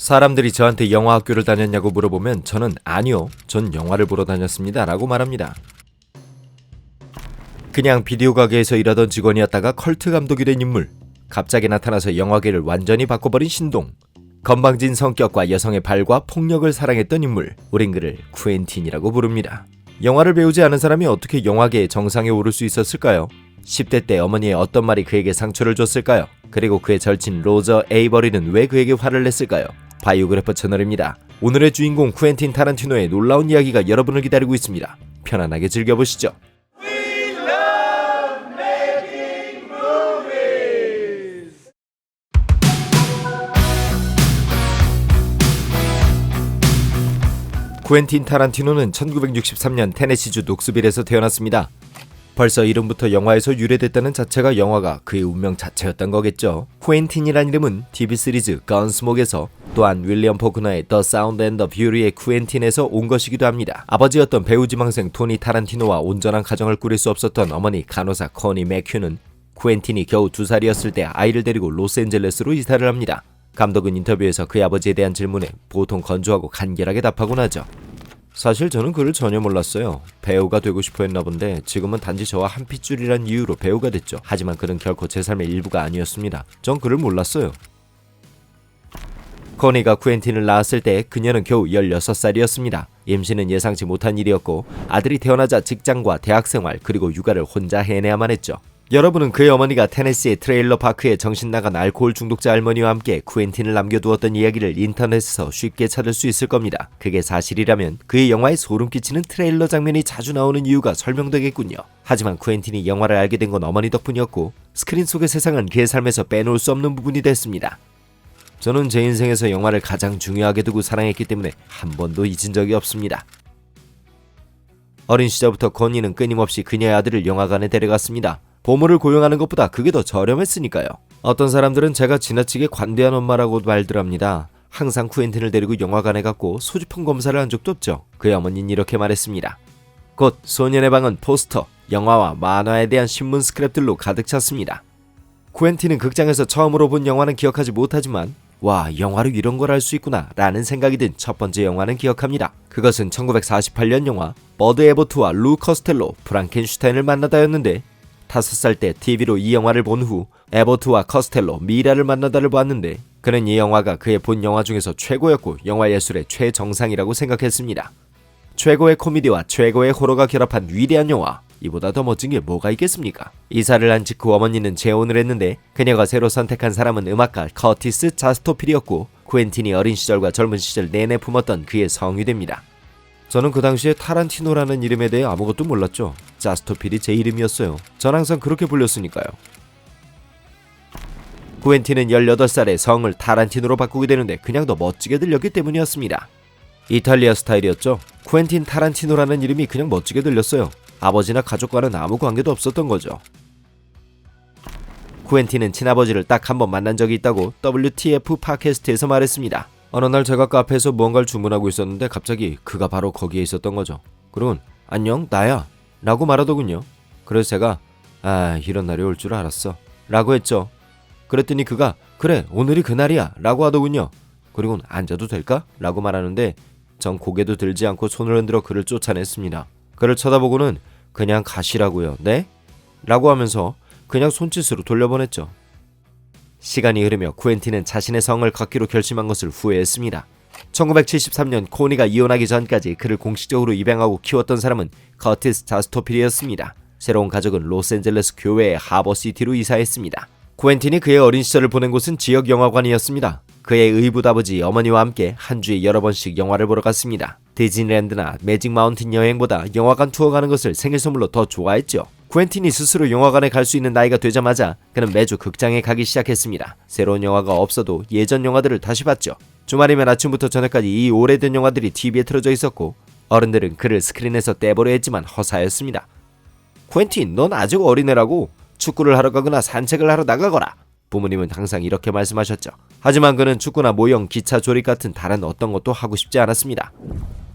사람들이 저한테 영화 학교를 다녔냐고 물어보면 저는 아니요, 전 영화를 보러 다녔습니다 라고 말합니다. 그냥 비디오 가게에서 일하던 직원이었다가 컬트 감독이 된 인물, 갑자기 나타나서 영화계를 완전히 바꿔버린 신동, 건방진 성격과 여성의 발과 폭력을 사랑했던 인물, 우린 그를 쿠엔틴이라고 부릅니다. 영화를 배우지 않은 사람이 어떻게 영화계의 정상에 오를 수 있었을까요? 10대 때 어머니의 어떤 말이 그에게 상처를 줬을까요? 그리고 그의 절친 로저 에이버리는 왜 그에게 화를 냈을까요? 바이오그래퍼 채널입니다. 오늘의 주인공 쿠엔틴 타란티노의 놀라운 이야기가 여러분을 기다리고 있습니다. 편안하게 즐겨보시죠. 쿠엔틴 타란티노는 1963년 테네시주 녹스빌에서 태어났습니다. 벌써 이름부터 영화에서 유래됐다는 자체가 영화가 그의 운명 자체였던 거겠죠. 쿠엔틴이란 이름은 TV 시리즈 건스모크에서, 또한 윌리엄 포크너의 The Sound and the Fury의 쿠엔틴에서 온 것이기도 합니다. 아버지였던 배우 지망생 토니 타란티노와 온전한 가정을 꾸릴 수 없었던 어머니 간호사 코니 맥큐는 쿠엔틴이 겨우 2살이었을 때 아이를 데리고 로스앤젤레스로 이사를 합니다. 감독은 인터뷰에서 그의 아버지에 대한 질문에 보통 건조하고 간결하게 답하곤 하죠. 사실 저는 그를 전혀 몰랐어요. 배우가 되고 싶어 했나 본데 지금은 단지 저와 한 핏줄이란 이유로 배우가 됐죠. 하지만 그는 결코 제 삶의 일부가 아니었습니다. 전 그를 몰랐어요. 코니가 쿠엔틴을 낳았을 때 그녀는 겨우 16살이었습니다. 임신은 예상치 못한 일이었고 아들이 태어나자 직장과 대학생활 그리고 육아를 혼자 해내야만 했죠. 여러분은 그의 어머니가 테네시의 트레일러 파크에 정신나간 알코올 중독자 할머니와 함께 쿠엔틴을 남겨두었던 이야기를 인터넷에서 쉽게 찾을 수 있을 겁니다. 그게 사실이라면 그의 영화에 소름 끼치는 트레일러 장면이 자주 나오는 이유가 설명되겠군요. 하지만 쿠엔틴이 영화를 알게 된 건 어머니 덕분이었고 스크린 속의 세상은 그의 삶에서 빼놓을 수 없는 부분이 됐습니다. 저는 제 인생에서 영화를 가장 중요하게 두고 사랑했기 때문에 한 번도 잊은 적이 없습니다. 어린 시절부터 코니는 끊임없이 그녀의 아들을 영화관에 데려갔습니다. 보물을 고용하는 것보다 그게 더 저렴했으니까요. 어떤 사람들은 제가 지나치게 관대한 엄마라고 말들 합니다. 항상 쿠엔틴을 데리고 영화관에 갔고 소지품 검사를 한 적도 없죠. 그의 어머니는 이렇게 말했습니다. 곧 소년의 방은 포스터, 영화와 만화에 대한 신문 스크랩들로 가득 찼습니다. 쿠엔틴은 극장에서 처음으로 본 영화는 기억하지 못하지만 와, 영화로 이런 걸 할 수 있구나 라는 생각이 든 첫 번째 영화는 기억합니다. 그것은 1948년 영화 버드 에버트와 루 커스텔로 프랑켄슈타인을 만나다였는데 5살 때 TV로 이 영화를 본 후 에버트와 커스텔로 미라를 만나다를 보았는데 그는 이 영화가 그의 본 영화 중에서 최고였고 영화 예술의 최정상이라고 생각했습니다. 최고의 코미디와 최고의 호러가 결합한 위대한 영화, 이보다 더 멋진 게 뭐가 있겠습니까? 이사를 한 직후 어머니는 재혼을 했는데 그녀가 새로 선택한 사람은 음악가 커티스 자스토필이었고 쿠엔틴이 어린 시절과 젊은 시절 내내 품었던 그의 성유대입니다. 저는 그 당시에 타란티노라는 이름에 대해 아무것도 몰랐죠. 자스토필이 제 이름이었어요. 전 항상 그렇게 불렸으니까요. 쿠엔틴은 18살에 성을 타란티노로 바꾸게 되는데 그냥 더 멋지게 들렸기 때문이었습니다. 이탈리아 스타일이었죠. 쿠엔틴 타란티노라는 이름이 그냥 멋지게 들렸어요. 아버지나 가족과는 아무 관계도 없었던 거죠. 쿠엔틴은 친아버지를 딱 한 번 만난 적이 있다고 WTF 팟캐스트에서 말했습니다. 어느 날 제가 카페에서 무언가를 주문하고 있었는데 갑자기 그가 바로 거기에 있었던 거죠. 그러곤 안녕 나야 라고 말하더군요. 그래서 제가 이런 날이 올 줄 알았어 라고 했죠. 그랬더니 그가 그래 오늘이 그날이야 라고 하더군요. 그리고는 앉아도 될까? 라고 말하는데 전 고개도 들지 않고 손을 흔들어 그를 쫓아냈습니다. 그를 쳐다보고는 그냥 가시라고요. 네? 라고 하면서 그냥 손짓으로 돌려보냈죠. 시간이 흐르며 쿠엔틴은 자신의 성을 갖기로 결심한 것을 후회했습니다. 1973년 코니가 이혼하기 전까지 그를 공식적으로 입양하고 키웠던 사람은 커티스 자스토필이었습니다. 새로운 가족은 로스앤젤레스 교외의 하버시티로 이사했습니다. 쿠엔틴이 그의 어린 시절을 보낸 곳은 지역 영화관이었습니다. 그의 의붓아버지 어머니와 함께 한 주에 여러 번씩 영화를 보러 갔습니다. 디즈니랜드나 매직 마운틴 여행보다 영화관 투어 가는 것을 생일 선물로 더 좋아했죠. 쿠엔틴이 스스로 영화관에 갈 수 있는 나이가 되자마자 그는 매주 극장에 가기 시작했습니다. 새로운 영화가 없어도 예전 영화들을 다시 봤죠. 주말이면 아침부터 저녁까지 이 오래된 영화들이 TV에 틀어져 있었고 어른들은 그를 스크린에서 떼보려 했지만 허사였습니다. 쿠엔틴, 넌 아직 어린애라고. 축구를 하러 가거나 산책을 하러 나가거라. 부모님은 항상 이렇게 말씀하셨죠. 하지만 그는 축구나 모형, 기차 조립 같은 다른 어떤 것도 하고 싶지 않았습니다.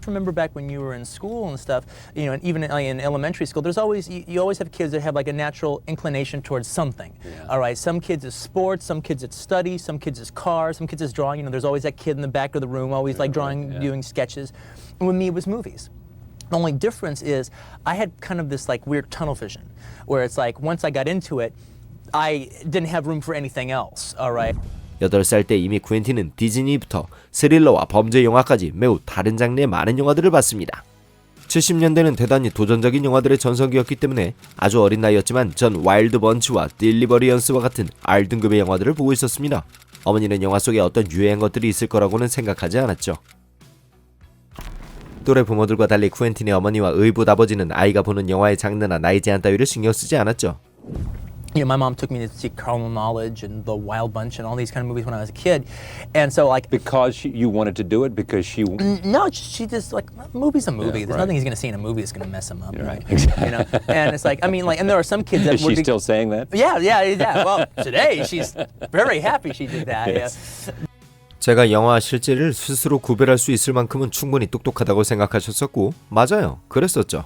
to remember back when you were in school and stuff, you know, and even in elementary school, there's always, you always have kids that have like a natural inclination towards something. Yeah. All right, some kids is sports, some kids it's study, some kids is cars, some kids is drawing. You know, there's always that kid in the back of the room, always like drawing, doing sketches. And with me, it was movies. The only difference is I had kind of this like weird tunnel vision, where it's like once I got into it, I didn't have room for anything else. All right. 8살 때 이미 쿠엔틴은 디즈니부터 스릴러와 범죄 영화까지 매우 다른 장르의 많은 영화들을 봤습니다. 70년대는 대단히 도전적인 영화들의 전성기였기 때문에 아주 어린 나이였지만 전 와일드 번치와 딜리버리언스와 같은 R등급의 영화들을 보고 있었습니다. 어머니는 영화 속에 어떤 유해한 것들이 있을 거라고는 생각하지 않았죠. 또래 부모들과 달리 쿠엔틴의 어머니와 의붓 아버지는 아이가 보는 영화의 장르나 나이 제한 따위를 신경 쓰지 않았죠. You know, my mom took me to see Carnal Knowledge and The Wild Bunch and all these kind of movies when I was a kid, and so like because you wanted to do it because she no, she just like movie's a movie. Yeah, There's right. nothing he's gonna see in a movie that's gonna mess him up. Right, exactly. You know, and it's like I mean, like, and there are some kids that is she still saying that? Yeah. Well, today she's very happy she did that. Yes. Yeah. 제가 영화와 실제를 스스로 구별할 수 있을 만큼은 충분히 똑똑하다고 생각하셨었고 맞아요. 그랬었죠.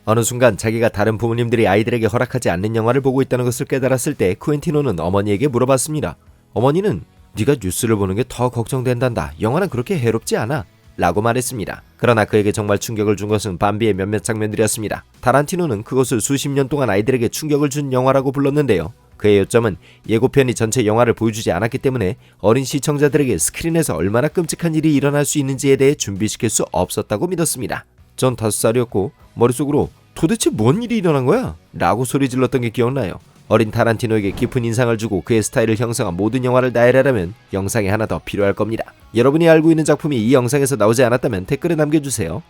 어느 순간 자기가 다른 부모님들이 아이들에게 허락하지 않는 영화를 보고 있다는 것을 깨달았을 때 쿠엔티노는 어머니에게 물어봤습니다. 어머니는 네가 뉴스를 보는 게 더 걱정된단다. 영화는 그렇게 해롭지 않아. 라고 말했습니다. 그러나 그에게 정말 충격을 준 것은 밤비의 몇몇 장면들이었습니다. 타란티노는 그것을 수십 년 동안 아이들에게 충격을 준 영화라고 불렀는데요. 그의 요점은 예고편이 전체 영화를 보여주지 않았기 때문에 어린 시청자들에게 스크린에서 얼마나 끔찍한 일이 일어날 수 있는지에 대해 준비시킬 수 없었다고 믿었습니다. 전 5살이었고 머릿속으로 도대체 뭔 일이 일어난 거야? 라고 소리 질렀던 게 기억나요. 어린 타란티노에게 깊은 인상을 주고 그의 스타일을 형성한 모든 영화를 나열하려면 영상이 하나 더 필요할 겁니다. 여러분이 알고 있는 작품이 이 영상에서 나오지 않았다면 댓글에 남겨주세요.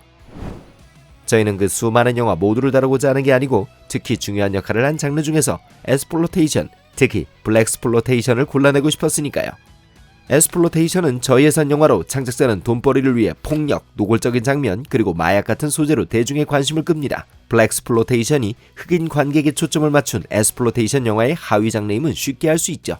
저희는 그 수많은 영화 모두를 다루고자 하는 게 아니고 특히 중요한 역할을 한 장르 중에서 에스플로테이션, 특히 블랙스플로테이션을 골라내고 싶었으니까요. 에스플로테이션은 저예산 영화로 창작자는 돈벌이를 위해 폭력, 노골적인 장면, 그리고 마약 같은 소재로 대중의 관심을 끕니다. 블랙스플로테이션이 흑인 관객에 초점을 맞춘 에스플로테이션 영화의 하위 장르임은 쉽게 알 수 있죠.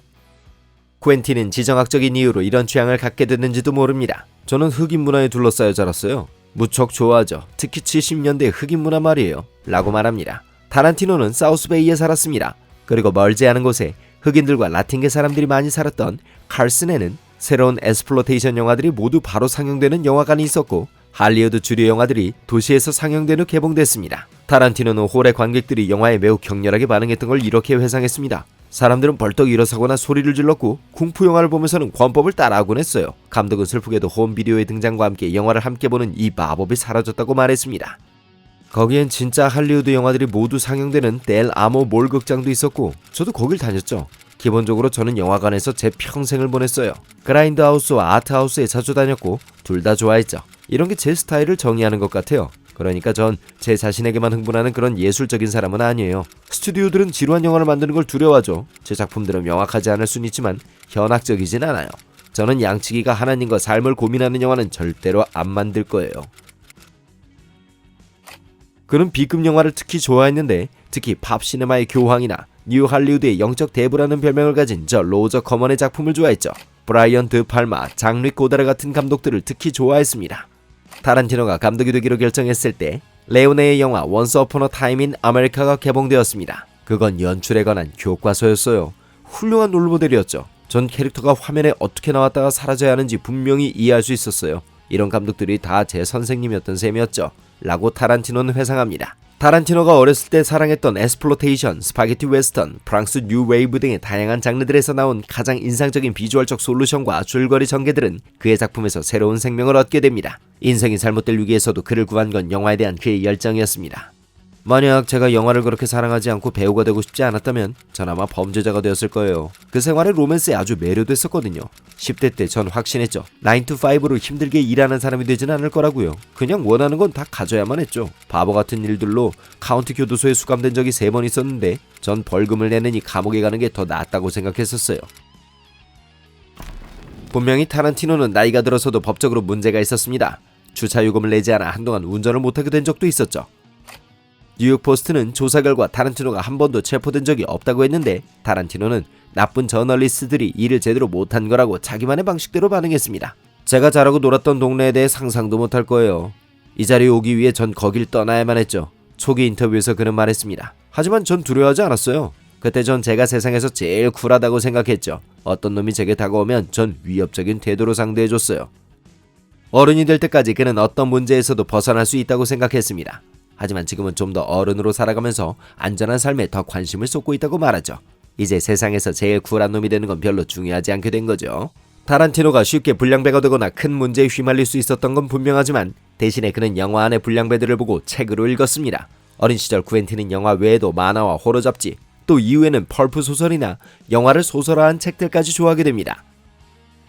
쿠엔틴은 지정학적인 이유로 이런 취향을 갖게 됐는지도 모릅니다. 저는 흑인 문화에 둘러싸여 자랐어요. 무척 좋아하죠. 특히 70년대 흑인 문화 말이에요. 라고 말합니다. 타란티노는 사우스베이에 살았습니다. 그리고 멀지 않은 곳에 흑인들과 라틴계 사람들이 많이 살았던 칼슨에는 새로운 에스플로테이션 영화들이 모두 바로 상영되는 영화관이 있었고 할리우드 주류 영화들이 도시에서 상영된 후 개봉됐습니다. 타란티노는 홀의 관객들이 영화에 매우 격렬하게 반응했던 걸 이렇게 회상했습니다. 사람들은 벌떡 일어서거나 소리를 질렀고 궁프 영화를 보면서는 권법을 따라하곤 했어요. 감독은 슬프게도 홈비디오의 등장과 함께 영화를 함께 보는 이 마법이 사라졌다고 말했습니다. 거기엔 진짜 할리우드 영화들이 모두 상영되는 델 아모 몰 극장도 있었고 저도 거길 다녔죠. 기본적으로 저는 영화관에서 제 평생을 보냈어요. 그라인드하우스와 아트하우스에 자주 다녔고 둘 다 좋아했죠. 이런 게 제 스타일을 정의하는 것 같아요. 그러니까 전 제 자신에게만 흥분하는 그런 예술적인 사람은 아니에요. 스튜디오들은 지루한 영화를 만드는 걸 두려워하죠. 제 작품들은 명확하지 않을 수는 있지만 현학적이진 않아요. 저는 양치기가 하나님과 삶을 고민하는 영화는 절대로 안 만들 거예요. 그는 B급 영화를 특히 좋아했는데 특히 팝 시네마의 교황이나 뉴 할리우드의 영적 대부라는 별명을 가진 저 로저 커먼의 작품을 좋아했죠. 브라이언 드 팔마, 장르 고다르 같은 감독들을 특히 좋아했습니다. 타란티노가 감독이 되기로 결정했을 때 레오네의 영화 원스 어폰 어 타임 인 아메리카가 개봉되었습니다. 그건 연출에 관한 교과서였어요. 훌륭한 롤모델이었죠. 전 캐릭터가 화면에 어떻게 나왔다가 사라져야 하는지 분명히 이해할 수 있었어요. 이런 감독들이 다 제 선생님이었던 셈이었죠. 라고 타란티노는 회상합니다. 타란티노가 어렸을 때 사랑했던 에스플로테이션, 스파게티 웨스턴, 프랑스 뉴 웨이브 등의 다양한 장르들에서 나온 가장 인상적인 비주얼적 솔루션과 줄거리 전개들은 그의 작품에서 새로운 생명을 얻게 됩니다. 인생이 잘못될 위기에서도 그를 구한 건 영화에 대한 그의 열정이었습니다. 만약 제가 영화를 그렇게 사랑하지 않고 배우가 되고 싶지 않았다면 전 아마 범죄자가 되었을 거예요. 그 생활의 로맨스에 아주 매료됐었거든요. 10대 때 전 확신했죠. 9to5로 힘들게 일하는 사람이 되진 않을 거라고요. 그냥 원하는 건 다 가져야만 했죠. 바보 같은 일들로 카운티 교도소에 수감된 적이 3번 있었는데 전 벌금을 내느니 감옥에 가는 게 더 낫다고 생각했었어요. 분명히 타란티노는 나이가 들어서도 법적으로 문제가 있었습니다. 주차요금을 내지 않아 한동안 운전을 못하게 된 적도 있었죠. 뉴욕 포스트는 조사 결과 타란티노가 한 번도 체포된 적이 없다고 했는데 타란티노는 나쁜 저널리스트들이 일을 제대로 못한 거라고 자기만의 방식대로 반응했습니다. 제가 자라고 놀았던 동네에 대해 상상도 못할 거예요. 이 자리에 오기 위해 전 거길 떠나야만 했죠. 초기 인터뷰에서 그는 말했습니다. 하지만 전 두려워하지 않았어요. 그때 전 제가 세상에서 제일 쿨하다고 생각했죠. 어떤 놈이 제게 다가오면 전 위협적인 태도로 상대해줬어요. 어른이 될 때까지 그는 어떤 문제에서도 벗어날 수 있다고 생각했습니다. 하지만 지금은 좀 더 어른으로 살아가면서 안전한 삶에 더 관심을 쏟고 있다고 말하죠. 이제 세상에서 제일 쿨한 놈이 되는 건 별로 중요하지 않게 된 거죠. 타란티노가 쉽게 불량배가 되거나 큰 문제에 휘말릴 수 있었던 건 분명하지만 대신에 그는 영화 안의 불량배들을 보고 책으로 읽었습니다. 어린 시절 쿠엔틴은 영화 외에도 만화와 호러 잡지, 또 이후에는 펄프 소설이나 영화를 소설화한 책들까지 좋아하게 됩니다.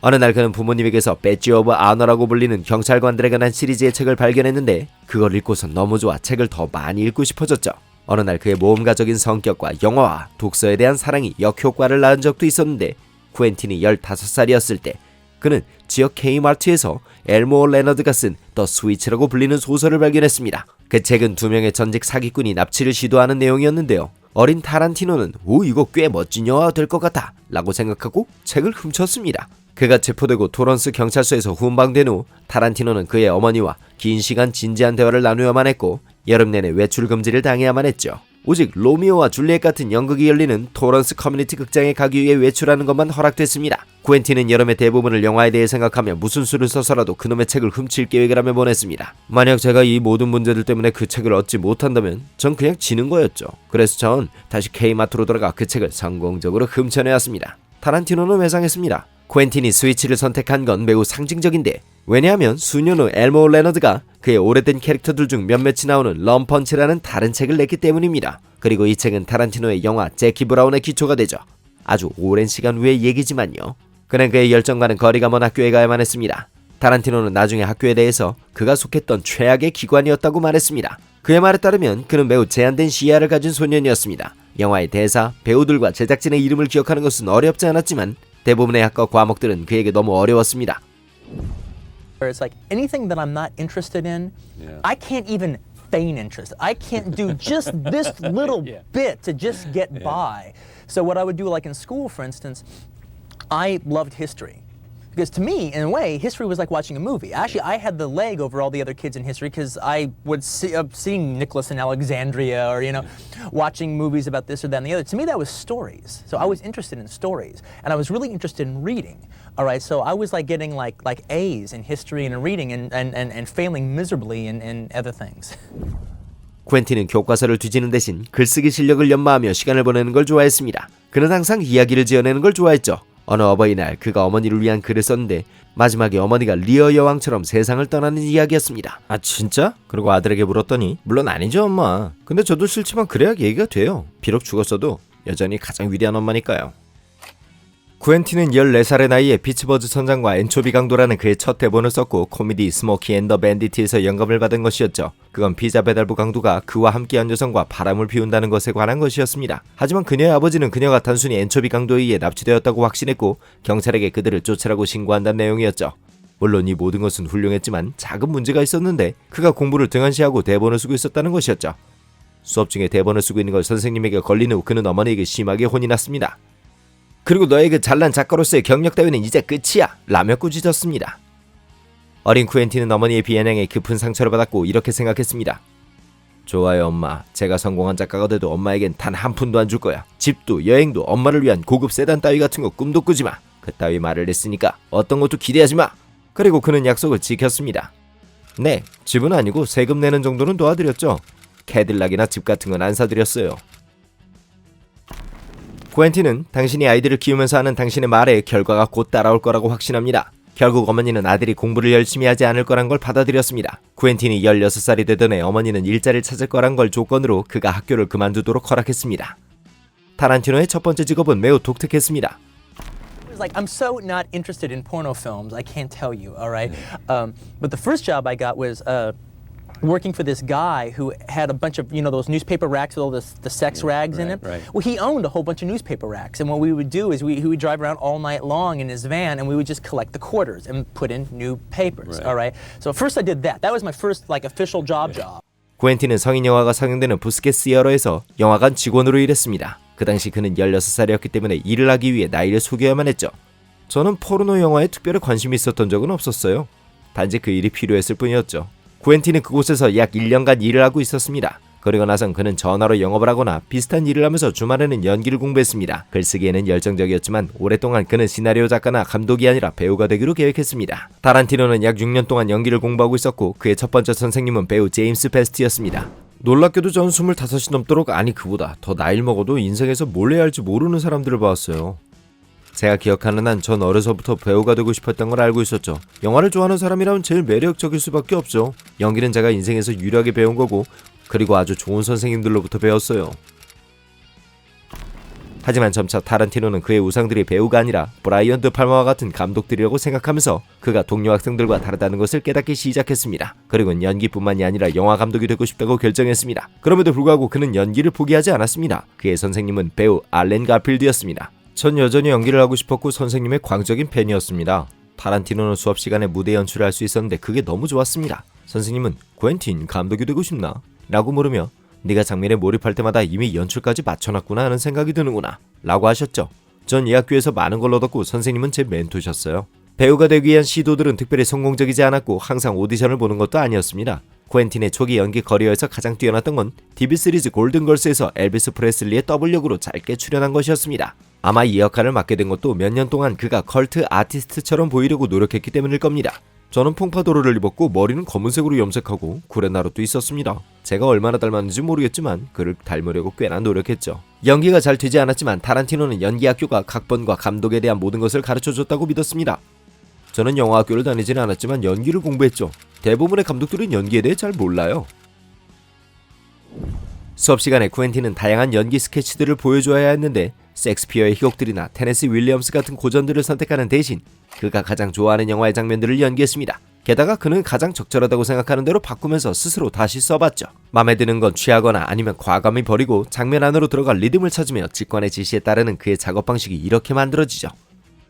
어느 날 그는 부모님에게서 배지 오브 아너라고 불리는 경찰관들에 관한 시리즈의 책을 발견했는데 그걸 읽고서 너무 좋아 책을 더 많이 읽고 싶어졌죠. 어느 날 그의 모험가적인 성격과 영화와 독서에 대한 사랑이 역효과를 낳은 적도 있었는데 쿠엔틴이 15살이었을 때 그는 지역 K마트에서 엘모 레너드가 쓴 더 스위치라고 불리는 소설을 발견했습니다. 그 책은 두 명의 전직 사기꾼이 납치를 시도하는 내용이었는데요. 어린 타란티노는 이거 꽤 멋진 영화가 될 것 같아 라고 생각하고 책을 훔쳤습니다. 그가 체포되고 토런스 경찰서에서 훈방된 후 타란티노는 그의 어머니와 긴 시간 진지한 대화를 나누어야만 했고 여름 내내 외출 금지를 당해야만 했죠. 오직 로미오와 줄리엣 같은 연극이 열리는 토런스 커뮤니티 극장에 가기 위해 외출하는 것만 허락됐습니다. 쿠엔틴은 여름의 대부분을 영화에 대해 생각하며 무슨 수를 써서라도 그놈의 책을 훔칠 계획을 하며 보냈습니다. 만약 제가 이 모든 문제들 때문에 그 책을 얻지 못한다면 전 그냥 지는 거였죠. 그래서 전 다시 K마트로 돌아가 그 책을 성공적으로 훔쳐내었습니다. 타란티노는 회상했습니다. 쿠엔틴이 스위치를 선택한 건 매우 상징적인데 왜냐하면 수년 후 엘모 레너드가 그의 오래된 캐릭터들 중 몇몇이 나오는 럼펀치라는 다른 책을 냈기 때문입니다. 그리고 이 책은 타란티노의 영화 제키 브라운의 기초가 되죠. 아주 오랜 시간 후의 얘기지만요. 그는 그의 열정과는 거리가 먼 학교에 가야만 했습니다. 타란티노는 나중에 학교에 대해서 그가 속했던 최악의 기관이었다고 말했습니다. 그의 말에 따르면 그는 매우 제한된 시야를 가진 소년이었습니다. 영화의 대사, 배우들과 제작진의 이름을 기억하는 것은 어렵지 않았지만 대부분의 학과 과목들은 그에게 너무 어려웠습니다. Where it's like anything that I'm not interested in, I can't even feign interest. I can't do just this little bit to just get by. So what I would do, like in school, for instance, I loved history. Because to me, in a way, history was like watching a movie. Actually, I had the leg over all the other kids in history because I would seeing Nicholas in Alexandria or, watching movies about this or that and the other. To me, that was stories. So I was interested in stories. And I was really interested in reading. All right, so I was like getting like A's in history and in reading and failing miserably in other things. 쿠엔틴은 교과서를 뒤지는 대신 글쓰기 실력을 연마하며 시간을 보내는 걸 좋아했습니다. 그는 항상 이야기를 지어내는 걸 좋아했죠. 어느 어버이날 그가 어머니를 위한 글을 썼는데 마지막에 어머니가 리어 여왕처럼 세상을 떠나는 이야기였습니다. 아 진짜? 그리고 아들에게 물었더니 물론 아니죠 엄마. 근데 저도 싫지만 그래야 얘기가 돼요. 비록 죽었어도 여전히 가장 위대한 엄마니까요. 쿠엔틴은 14살의 나이에 피츠버즈 선장과 엔초비 강도라는 그의 첫 대본을 썼고 코미디 스모키 앤 더 밴디트에서 영감을 받은 것이었죠. 그건 피자 배달부 강도가 그와 함께한 여성과 바람을 피운다는 것에 관한 것이었습니다. 하지만 그녀의 아버지는 그녀가 단순히 엔초비 강도에 의해 납치되었다고 확신했고 경찰에게 그들을 쫓으라고 신고한다는 내용이었죠. 물론 이 모든 것은 훌륭했지만 작은 문제가 있었는데 그가 공부를 등한시하고 대본을 쓰고 있었다는 것이었죠. 수업 중에 대본을 쓰고 있는 걸 선생님에게 걸린 후 그는 어머니에게 심하게 혼이 났습니다. 그리고 너의 그 잘난 작가로서의 경력 따위는 이제 끝이야 라며 꾸짖었습니다. 어린 쿠엔틴은 어머니의 비아냥에 깊은 상처를 받았고 이렇게 생각했습니다. 좋아요 엄마. 제가 성공한 작가가 돼도 엄마에겐 단 한 푼도 안 줄 거야. 집도 여행도 엄마를 위한 고급 세단 따위 같은 거 꿈도 꾸지 마. 그 따위 말을 했으니까 어떤 것도 기대하지 마. 그리고 그는 약속을 지켰습니다. 네, 집은 아니고 세금 내는 정도는 도와드렸죠. 캐딜락이나 집 같은 건 안 사드렸어요. 쿠엔틴은 당신이 아이들을 키우면서 하는 당신의 말에 결과가 곧 따라올 거라고 확신합니다. 결국 어머니는 아들이 공부를 열심히 하지 않을 거란 걸 받아들였습니다. 쿠엔틴이 16살이 되던 해 어머니는 일자리를 찾을 거란 걸 조건으로 그가 학교를 그만두도록 허락했습니다. 타란티노의 첫 번째 직업은 매우 독특했습니다. I'm so not interested in porno films. I can't tell you, all right? But the first job I got was working for this guy who had a bunch of, those newspaper racks with all the sex rags in it. Right. Well, he owned a whole bunch of newspaper racks. And what we would do is he would drive around all night long in his van and we would just collect the quarters and put in new papers, all right? So first I did that. That was my first official job. 쿠엔틴은 성인 영화가 상영되는 부스케스 이어러에서 영화관 직원으로 일했습니다. 그 당시 그는 16살이었기 때문에 일을 하기 위해 나이를 속여야만 했죠. 저는 포르노 영화에 특별히 관심이 있었던 적은 없었어요. 단지 그 일이 필요했을 뿐이었죠. 쿠엔틴은 그곳에서 약 1년간 일을 하고 있었습니다. 그리고 나선 그는 전화로 영업을 하거나 비슷한 일을 하면서 주말에는 연기를 공부했습니다. 글쓰기에는 열정적이었지만 오랫동안 그는 시나리오 작가나 감독이 아니라 배우가 되기로 계획했습니다. 타란티노는 약 6년 동안 연기를 공부하고 있었고 그의 첫 번째 선생님은 배우 제임스 베스트였습니다. 놀랍게도 전 25이 넘도록, 아니 그보다 더 나이를 먹어도 인생에서 뭘 해야 할지 모르는 사람들을 봐왔어요. 제가 기억하는 한 전 어려서부터 배우가 되고 싶었던 걸 알고 있었죠. 영화를 좋아하는 사람이라면 제일 매력적일 수밖에 없죠. 연기는 제가 인생에서 유일하게 배운 거고, 그리고 아주 좋은 선생님들로부터 배웠어요. 하지만 점차 타란티노는 그의 우상들이 배우가 아니라 브라이언 드 팔마와 같은 감독들이라고 생각하면서 그가 동료 학생들과 다르다는 것을 깨닫기 시작했습니다. 그리고 연기뿐만이 아니라 영화 감독이 되고 싶다고 결정했습니다. 그럼에도 불구하고 그는 연기를 포기하지 않았습니다. 그의 선생님은 배우 알렌 가필드였습니다. 전 여전히 연기를 하고 싶었고 선생님의 광적인 팬이었습니다. 타란티노는 수업 시간에 무대 연출을 할 수 있었는데 그게 너무 좋았습니다. 선생님은 퀸틴 감독이 되고 싶나? 라고 물으며 네가 장면에 몰입할 때마다 이미 연출까지 맞춰놨구나 하는 생각이 드는구나 라고 하셨죠. 전 이 학교에서 많은 걸 얻었고 선생님은 제 멘토셨어요. 배우가 되기 위한 시도들은 특별히 성공적이지 않았고 항상 오디션을 보는 것도 아니었습니다. 퀸틴의 초기 연기 커리어에서 가장 뛰어났던 건 TV 시리즈 골든걸스에서 엘비스 프레슬리의 더블 역으로 짧게 출연한 것이었습니다. 아마 이 역할을 맡게 된 것도 몇 년 동안 그가 컬트 아티스트처럼 보이려고 노력했기 때문일 겁니다. 저는 퐁파도르를 입었고 머리는 검은색으로 염색하고 구레나룻도 있었습니다. 제가 얼마나 닮았는지 모르겠지만 그를 닮으려고 꽤나 노력했죠. 연기가 잘 되지 않았지만 타란티노는 연기학교가 각본과 감독에 대한 모든 것을 가르쳐줬다고 믿었습니다. 저는 영화학교를 다니지는 않았지만 연기를 공부했죠. 대부분의 감독들은 연기에 대해 잘 몰라요. 수업 시간에 쿠엔틴은 다양한 연기 스케치들을 보여줘야 했는데 섹스피어의 희곡들이나 테네시 윌리엄스 같은 고전들을 선택하는 대신 그가 가장 좋아하는 영화의 장면들을 연기했습니다. 게다가 그는 가장 적절하다고 생각하는 대로 바꾸면서 스스로 다시 써봤죠. 맘에 드는 건 취하거나 아니면 과감히 버리고 장면 안으로 들어가 리듬을 찾으며 직관의 지시에 따르는 그의 작업 방식이 이렇게 만들어지죠.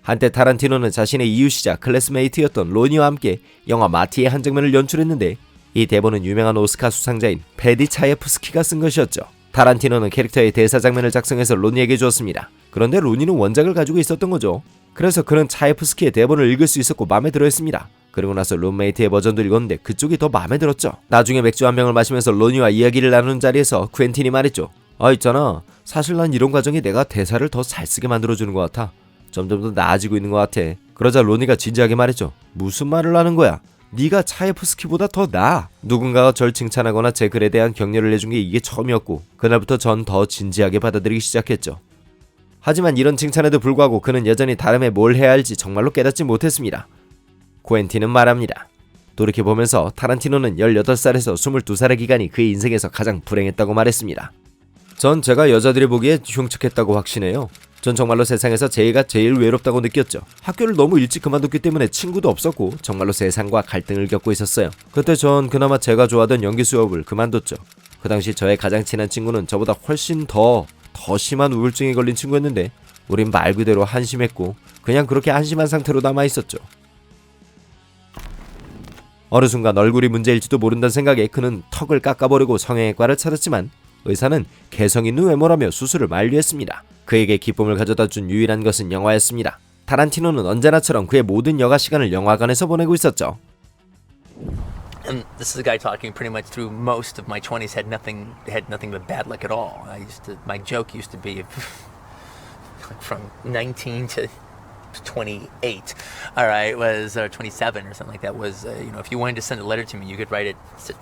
한때 타란티노는 자신의 이웃이자 클래스메이트였던 로니와 함께 영화 마티의 한 장면을 연출했는데 이 대본은 유명한 오스카 수상자인 페디 차예프스키가 쓴 것이었죠. 타란티노는 캐릭터의 대사 장면을 작성해서 로니에게 주었습니다. 그런데 로니는 원작을 가지고 있었던 거죠. 그래서 그는 차예프스키의 대본을 읽을 수 있었고 마음에 들어했습니다. 그리고 나서 룸메이트의 버전도 읽었는데 그쪽이 더 마음에 들었죠. 나중에 맥주 한 병을 마시면서 로니와 이야기를 나누는 자리에서 퀸틴이 말했죠. 있잖아. 사실 난 이런 과정이 내가 대사를 더 잘 쓰게 만들어주는 것 같아. 점점 더 나아지고 있는 것 같아. 그러자 로니가 진지하게 말했죠. 무슨 말을 하는 거야? 네가 차예프스키보다 더 나아. 누군가가 절 칭찬하거나 제 글에 대한 격려를 해준 게 이게 처음이었고 그날부터 전 더 진지하게 받아들이기 시작했죠. 하지만 이런 칭찬에도 불구하고 그는 여전히 다음에 뭘 해야 할지 정말로 깨닫지 못했습니다. 퀸틴은 말합니다. 돌이켜보면서 타란티노는 18살에서 22살의 기간이 그의 인생에서 가장 불행했다고 말했습니다. 전 제가 여자들이 보기에 흉측했다고 확신해요. 전 정말로 세상에서 제가 제일 외롭다고 느꼈죠. 학교를 너무 일찍 그만뒀기 때문에 친구도 없었고 정말로 세상과 갈등을 겪고 있었어요. 그때 전 그나마 제가 좋아하던 연기 수업을 그만뒀죠. 그 당시 저의 가장 친한 친구는 저보다 훨씬 더 심한 우울증에 걸린 친구였는데 우린 말 그대로 한심했고 그냥 그렇게 한심한 상태로 남아있었죠. 어느 순간 얼굴이 문제일지도 모른다는 생각에 그는 턱을 깎아버리고 성형외과를 찾았지만 의사는 개성 있는 외모라며 수술을 만료했습니다. 그에게 기쁨을 가져다준 유일한 것은 영화였습니다. 타란티노는 언제나처럼 그의 모든 여가 시간을 영화관에서 보내고 있었죠. And this is a guy talking pretty much through most of my 20s had nothing but bad luck at all. My joke used to be from 19 to 28, all right, was or 27 or something like that was if you wanted to send a letter to me, you could write it to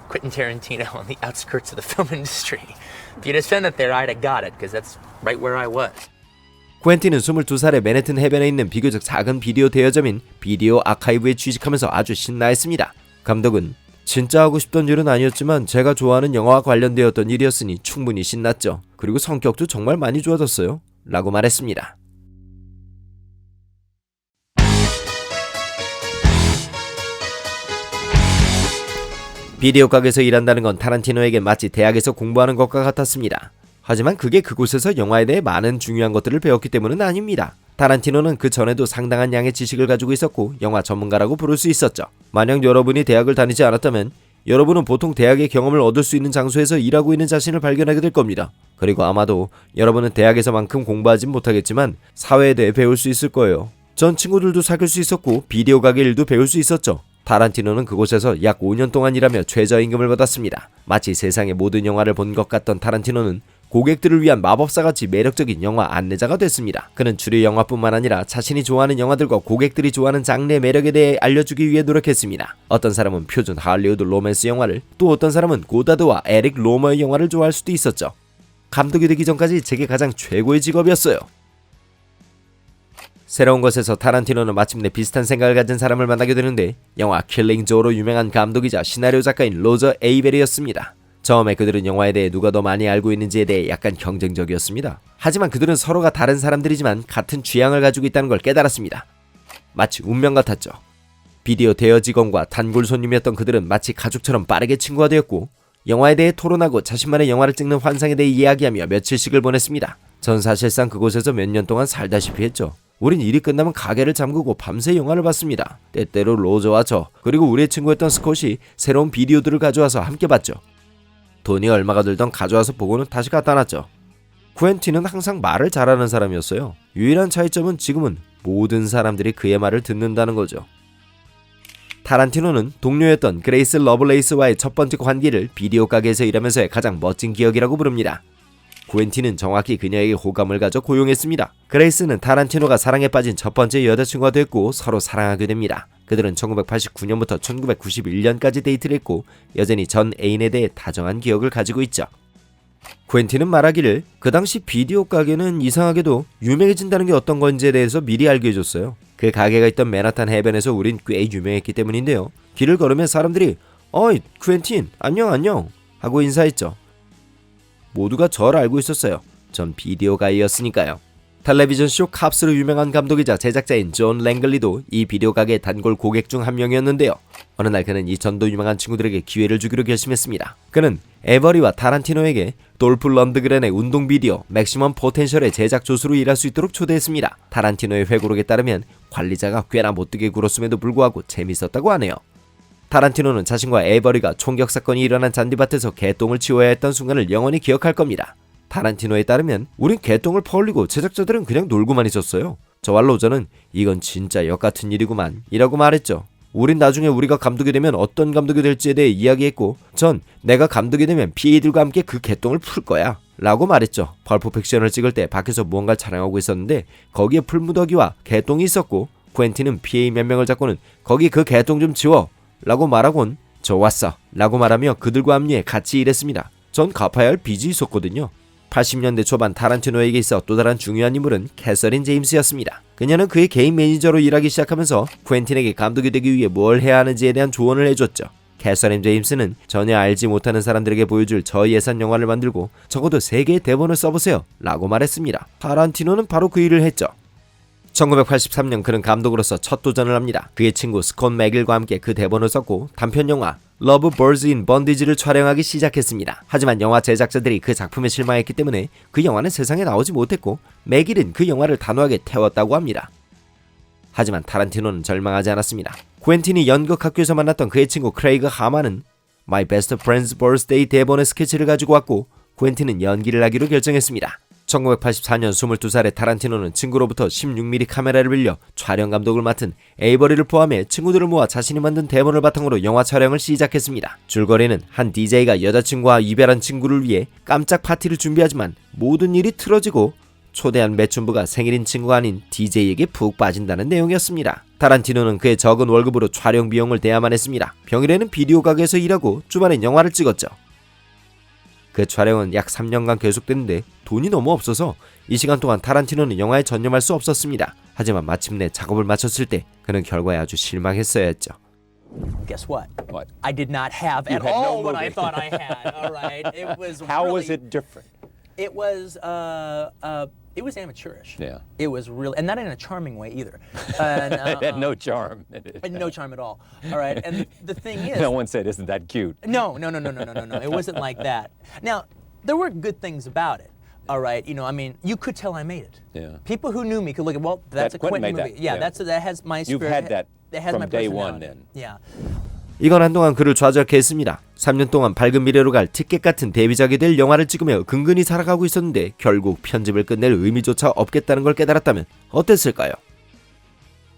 Quentin Tarantino on the outskirts of the film industry. If you'd have sent it there, I'd have got it because that's right where I was. 퀸틴은 22살에 맨해튼 해변에 있는 비교적 작은 비디오 대여점인 비디오 아카이브에 취직하면서 아주 신나했습니다. 감독은 진짜 하고 싶던 일은 아니었지만 제가 좋아하는 영화와 관련되었던 일이었으니 충분히 신났죠. 그리고 성격도 정말 많이 좋아졌어요. 라고 말했습니다. 비디오 가게에서 일한다는 건 타란티노에게 마치 대학에서 공부하는 것과 같았습니다. 하지만 그게 그곳에서 영화에 대해 많은 중요한 것들을 배웠기 때문은 아닙니다. 타란티노는 그 전에도 상당한 양의 지식을 가지고 있었고 영화 전문가라고 부를 수 있었죠. 만약 여러분이 대학을 다니지 않았다면 여러분은 보통 대학의 경험을 얻을 수 있는 장소에서 일하고 있는 자신을 발견하게 될 겁니다. 그리고 아마도 여러분은 대학에서만큼 공부하진 못하겠지만 사회에 대해 배울 수 있을 거예요. 전 친구들도 사귈 수 있었고 비디오 가게 일도 배울 수 있었죠. 타란티노는 그곳에서 약 5년 동안 일하며 최저임금을 받았습니다. 마치 세상의 모든 영화를 본 것 같던 타란티노는 고객들을 위한 마법사같이 매력적인 영화 안내자가 됐습니다. 그는 주류 영화뿐만 아니라 자신이 좋아하는 영화들과 고객들이 좋아하는 장르의 매력에 대해 알려주기 위해 노력했습니다. 어떤 사람은 표준 할리우드 로맨스 영화를, 또 어떤 사람은 고다드와 에릭 로머의 영화를 좋아할 수도 있었죠. 감독이 되기 전까지 제게 가장 최고의 직업이었어요. 새로운 곳에서 타란티노는 마침내 비슷한 생각을 가진 사람을 만나게 되는데 영화 킬링 조로 유명한 감독이자 시나리오 작가인 로저 에이벨이었습니다. 처음에 그들은 영화에 대해 누가 더 많이 알고 있는지에 대해 약간 경쟁적이었습니다. 하지만 그들은 서로가 다른 사람들이지만 같은 취향을 가지고 있다는 걸 깨달았습니다. 마치 운명 같았죠. 비디오 대여 직원과 단골 손님이었던 그들은 마치 가족처럼 빠르게 친구가 되었고 영화에 대해 토론하고 자신만의 영화를 찍는 환상에 대해 이야기하며 며칠씩을 보냈습니다. 전 사실상 그곳에서 몇 년 동안 살다시피 했죠. 우린 일이 끝나면 가게를 잠그고 밤새 영화를 봤습니다. 때때로 로저와 저, 그리고 우리의 친구였던 스콧이 새로운 비디오들을 가져와서 함께 봤죠. 돈이 얼마가 들던 가져와서 보고는 다시 갖다 놨죠. 쿠엔틴은 항상 말을 잘하는 사람이었어요. 유일한 차이점은 지금은 모든 사람들이 그의 말을 듣는다는 거죠. 타란티노는 동료였던 그레이스 러블레이스와의 첫 번째 관계를 비디오 가게에서 일하면서의 가장 멋진 기억이라고 부릅니다. 쿠엔틴은 정확히 그녀에게 호감을 가져 고용했습니다. 그레이스는 타란티노가 사랑에 빠진 첫 번째 여자친구가 됐고 서로 사랑하게 됩니다. 그들은 1989년부터 1991년까지 데이트를 했고 여전히 전 애인에 대해 다정한 기억을 가지고 있죠. 쿠엔틴은 말하기를 그 당시 비디오 가게는 이상하게도 유명해진다는 게 어떤 건지에 대해서 미리 알게 해줬어요. 그 가게가 있던 맨하탄 해변에서 우린 꽤 유명했기 때문인데요. 길을 걸으면 사람들이 어이 쿠엔틴 안녕 하고 인사했죠. 모두가 저를 알고 있었어요. 전 비디오 가이였으니까요. 텔레비전 쇼 캅스로 유명한 감독이자 제작자인 존 랭글리도 이 비디오 가게의 단골 고객 중 한 명이었는데요. 어느 날 그는 이 전도 유명한 친구들에게 기회를 주기로 결심했습니다. 그는 에버리와 타란티노에게 돌프 런드그렌의 운동 비디오 맥시멈 포텐셜의 제작 조수로 일할 수 있도록 초대했습니다. 타란티노의 회고록에 따르면 관리자가 꽤나 못되게 굴었음에도 불구하고 재밌었다고 하네요. 타란티노는 자신과 에버리가 총격 사건이 일어난 잔디밭에서 개똥을 치워야 했던 순간을 영원히 기억할 겁니다. 타란티노에 따르면 우린 개똥을 퍼올리고 제작자들은 그냥 놀고만 있었어요. 저와 로저는 이건 진짜 역같은 일이구만 이라고 말했죠. 우린 나중에 우리가 감독이 되면 어떤 감독이 될지에 대해 이야기했고 전 내가 감독이 되면 PA들과 함께 그 개똥을 풀 거야 라고 말했죠. 펄프 픽션을 찍을 때 밖에서 무언가를 촬영하고 있었는데 거기에 풀무더기와 개똥이 있었고 쿠엔틴은 PA 몇 명을 잡고는 거기 그 개똥 좀 치워 라고 말하곤 좋았어 라고 말하며 그들과 합류해 같이 일했습니다. 전 갚아야 할 빚이 있었거든요. 80년대 초반 타란티노에게 있어 또 다른 중요한 인물은 캐서린 제임스였습니다. 그녀는 그의 개인 매니저로 일하기 시작하면서 쿠엔틴에게 감독이 되기 위해 뭘 해야 하는지에 대한 조언을 해줬죠. 캐서린 제임스는 전혀 알지 못하는 사람들에게 보여줄 저예산 영화를 만들고 적어도 3개의 대본을 써보세요 라고 말했습니다. 타란티노는 바로 그 일을 했죠. 1983년 그는 감독으로서 첫 도전을 합니다. 그의 친구 스콧 맥일과 함께 그 대본을 썼고 단편 영화 러브 버즈 인 번디지를 촬영하기 시작했습니다. 하지만 영화 제작자들이 그 작품에 실망했기 때문에 그 영화는 세상에 나오지 못했고 맥일은 그 영화를 단호하게 태웠다고 합니다. 하지만 타란티노는 절망하지 않았습니다. 쿠엔틴이 연극 학교에서 만났던 그의 친구 크레이그 하만은 My Best Friend's Birthday 대본의 스케치를 가지고 왔고 쿠엔틴은 연기를 하기로 결정했습니다. 1984년 22살의 타란티노는 친구로부터 16mm 카메라를 빌려 촬영 감독을 맡은 에이버리를 포함해 친구들을 모아 자신이 만든 대본을 바탕으로 영화 촬영을 시작했습니다. 줄거리는 한 DJ가 여자친구와 이별한 친구를 위해 깜짝 파티를 준비하지만 모든 일이 틀어지고 초대한 매춘부가 생일인 친구가 아닌 DJ에게 푹 빠진다는 내용이었습니다. 타란티노는 그의 적은 월급으로 촬영 비용을 대야만 했습니다. 평일에는 비디오 가게에서 일하고 주말엔 영화를 찍었죠. 그 촬영은 약 3년간 계속됐는데 돈이 너무 없어서 이 시간 동안 타란티노는 영화에 전념할 수 없었습니다. 하지만 마침내 작업을 마쳤을 때 그는 결과에 아주 실망했어야 했죠. Guess what? What? I did not have You at had no all what I movie. thought I had. All right, it was. How really, was it different? It was amateurish. Yeah. It was really, and not in a charming way either. And, It had no charm. no charm at all. All right, and the thing is, No one said, "Isn't that cute?" no. It wasn't like that. Now, there were good things about it. All right, I mean, you could tell I made it. Yeah. People who knew me could look at, well, that's a Quentin Quentin made movie. that, Yeah, yeah. that has my You've spirit. had that It has from my day one personality. then. Yeah. 이건 한동안 그를 좌절케 했습니다. 3년 동안 밝은 미래로 갈 티켓 같은 데뷔작이 될 영화를 찍으며 근근히 살아가고 있었는데 결국 편집을 끝낼 의미조차 없겠다는 걸 깨달았다면 어땠을까요?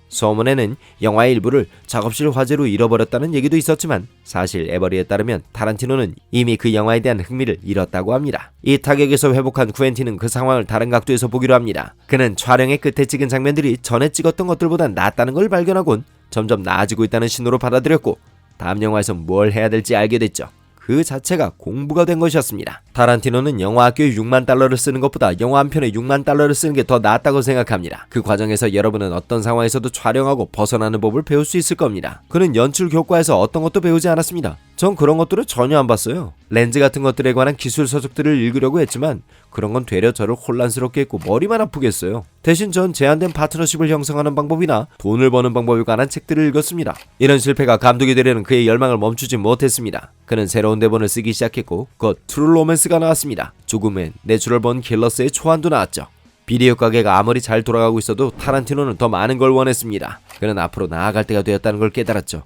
소문에는 영화의 일부를 작업실 화재로 잃어버렸다는 얘기도 있었지만 사실 에버리에 따르면 타란티노는 이미 그 영화에 대한 흥미를 잃었다고 합니다. 이 타격에서 회복한 쿠엔틴은 그 상황을 다른 각도에서 보기로 합니다. 그는 촬영의 끝에 찍은 장면들이 전에 찍었던 것들보다 낫다는 걸 발견하곤 점점 나아지고 있다는 신호로 받아들였고 다음 영화에서 뭘 해야 될지 알게 됐죠. 그 자체가 공부가 된 것이었습니다. 타란티노는 영화 학교에 6만 달러를 쓰는 것보다 영화 한 편에 6만 달러를 쓰는 게 더 낫다고 생각합니다. 그 과정에서 여러분은 어떤 상황에서도 촬영하고 벗어나는 법을 배울 수 있을 겁니다. 그는 연출 교과에서 어떤 것도 배우지 않았습니다. 전 그런 것들을 전혀 안 봤어요. 렌즈 같은 것들에 관한 기술 서적들을 읽으려고 했지만 그런 건 되려 저를 혼란스럽게 했고 머리만 아프게 했어요. 대신 전 제한된 파트너십을 형성하는 방법이나 돈을 버는 방법에 관한 책들을 읽었습니다. 이런 실패가 감독이 되려는 그의 열망을 멈추지 못했습니다. 그는 새로운 대본을 쓰기 시작했고 곧 트루 로맨스가 나왔습니다. 조금은 내추럴 본 킬러스의 초안도 나왔죠. 비디오 가게가 아무리 잘 돌아가고 있어도 타란티노는 더 많은 걸 원했습니다. 그는 앞으로 나아갈 때가 되었다는 걸 깨달았죠.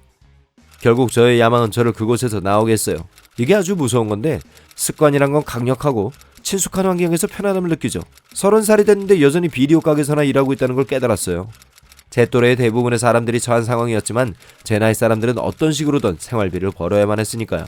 결국 저의 야망은 저를 그곳에서 나오게 했어요. 이게 아주 무서운 건데 습관이란 건 강력하고 친숙한 환경에서 편안함을 느끼죠. 30살이 됐는데 여전히 비디오 가게에서나 일하고 있다는 걸 깨달았어요. 제 또래의 대부분의 사람들이 처한 상황이었지만 제 나이 사람들은 어떤 식으로든 생활비를 벌어야만 했으니까요.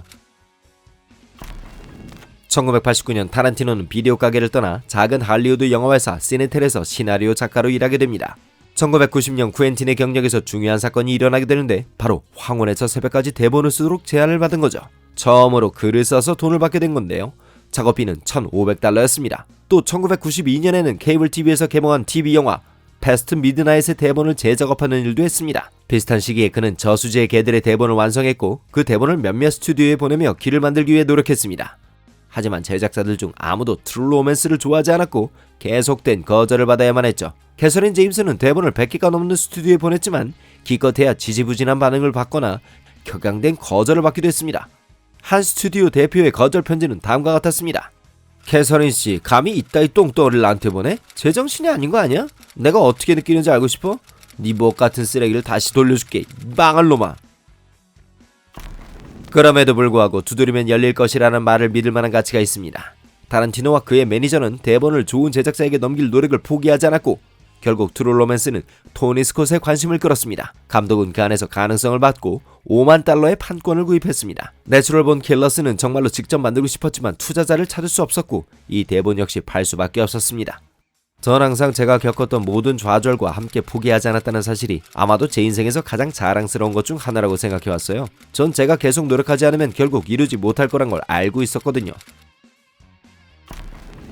1989년 타란티노는 비디오 가게를 떠나 작은 할리우드 영화회사 시네텔에서 시나리오 작가로 일하게 됩니다. 1990년 쿠엔틴의 경력에서 중요한 사건이 일어나게 되는데 바로 황혼에서 새벽까지 대본을 쓰도록 제안을 받은 거죠. 처음으로 글을 써서 돈을 받게 된 건데요. 작업비는 $1,500였습니다. 또 1992년에는 케이블 TV에서 개봉한 TV 영화 패스트 미드나잇의 대본을 재작업하는 일도 했습니다. 비슷한 시기에 그는 저수지의 개들의 대본을 완성했고 그 대본을 몇몇 스튜디오에 보내며 길을 만들기 위해 노력했습니다. 하지만 제작자들 중 아무도 트루 로맨스를 좋아하지 않았고 계속된 거절을 받아야만 했죠. 캐서린 제임스는 대본을 100개가 넘는 스튜디오에 보냈지만 기껏해야 지지부진한 반응을 받거나 격앙된 거절을 받기도 했습니다. 한 스튜디오 대표의 거절 편지는 다음과 같았습니다. 캐서린 씨, 감히 이따위 똥덩어리를 나한테 보내? 제정신이 아닌 거 아니야? 내가 어떻게 느끼는지 알고 싶어? 네 목 같은 쓰레기를 다시 돌려줄게, 망할 놈아. 그럼에도 불구하고 두드리면 열릴 것이라는 말을 믿을 만한 가치가 있습니다. 타란티노와 그의 매니저는 대본을 좋은 제작자에게 넘길 노력을 포기하지 않았고 결국 트루 로맨스는 토니 스콧의 관심을 끌었습니다. 감독은 그 안에서 가능성을 받고 $50,000의 판권을 구입했습니다. 내추럴 본 킬러스는 정말로 직접 만들고 싶었지만 투자자를 찾을 수 없었고 이 대본 역시 팔 수밖에 없었습니다. 전 항상 제가 겪었던 모든 좌절과 함께 포기하지 않았다는 사실이 아마도 제 인생에서 가장 자랑스러운 것 중 하나라고 생각해왔어요. 전 제가 계속 노력하지 않으면 결국 이루지 못할 거란 걸 알고 있었거든요.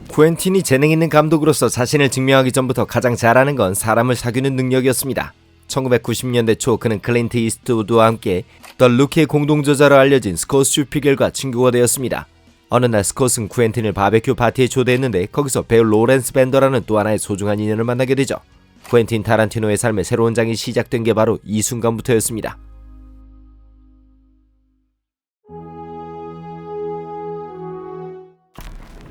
쿠엔틴이 재능 있는 감독으로서 자신을 증명하기 전부터 가장 잘하는 건 사람을 사귀는 능력이었습니다. 1990년대 초 그는 클린트 이스트우드와 함께 더 루키의 공동저자로 알려진 스콧 슈피겔과 친구가 되었습니다. 어느 날 스콧은 쿠엔틴을 바베큐 파티에 초대했는데 거기서 배우 로렌스 벤더라는 또 하나의 소중한 인연을 만나게 되죠. 쿠엔틴 타란티노의 삶의 새로운 장이 시작된 게 바로 이 순간부터였습니다.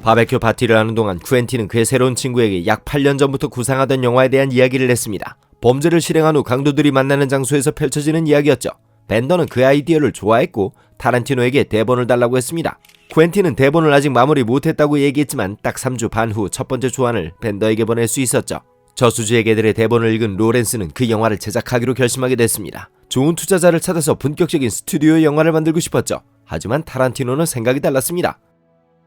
바베큐 파티를 하는 동안 쿠엔틴은 그의 새로운 친구에게 약 8년 전부터 구상하던 영화에 대한 이야기를 했습니다. 범죄를 실행한 후 강도들이 만나는 장소에서 펼쳐지는 이야기였죠. 벤더는 그 아이디어를 좋아했고 타란티노에게 대본을 달라고 했습니다. 쿠엔틴은 대본을 아직 마무리 못했다고 얘기했지만 딱 3주 반 후 첫 번째 초안을 벤더에게 보낼 수 있었죠. 저수지의 개들의 대본을 읽은 로렌스는 그 영화를 제작하기로 결심하게 됐습니다. 좋은 투자자를 찾아서 본격적인 스튜디오 영화를 만들고 싶었죠. 하지만 타란티노는 생각이 달랐습니다.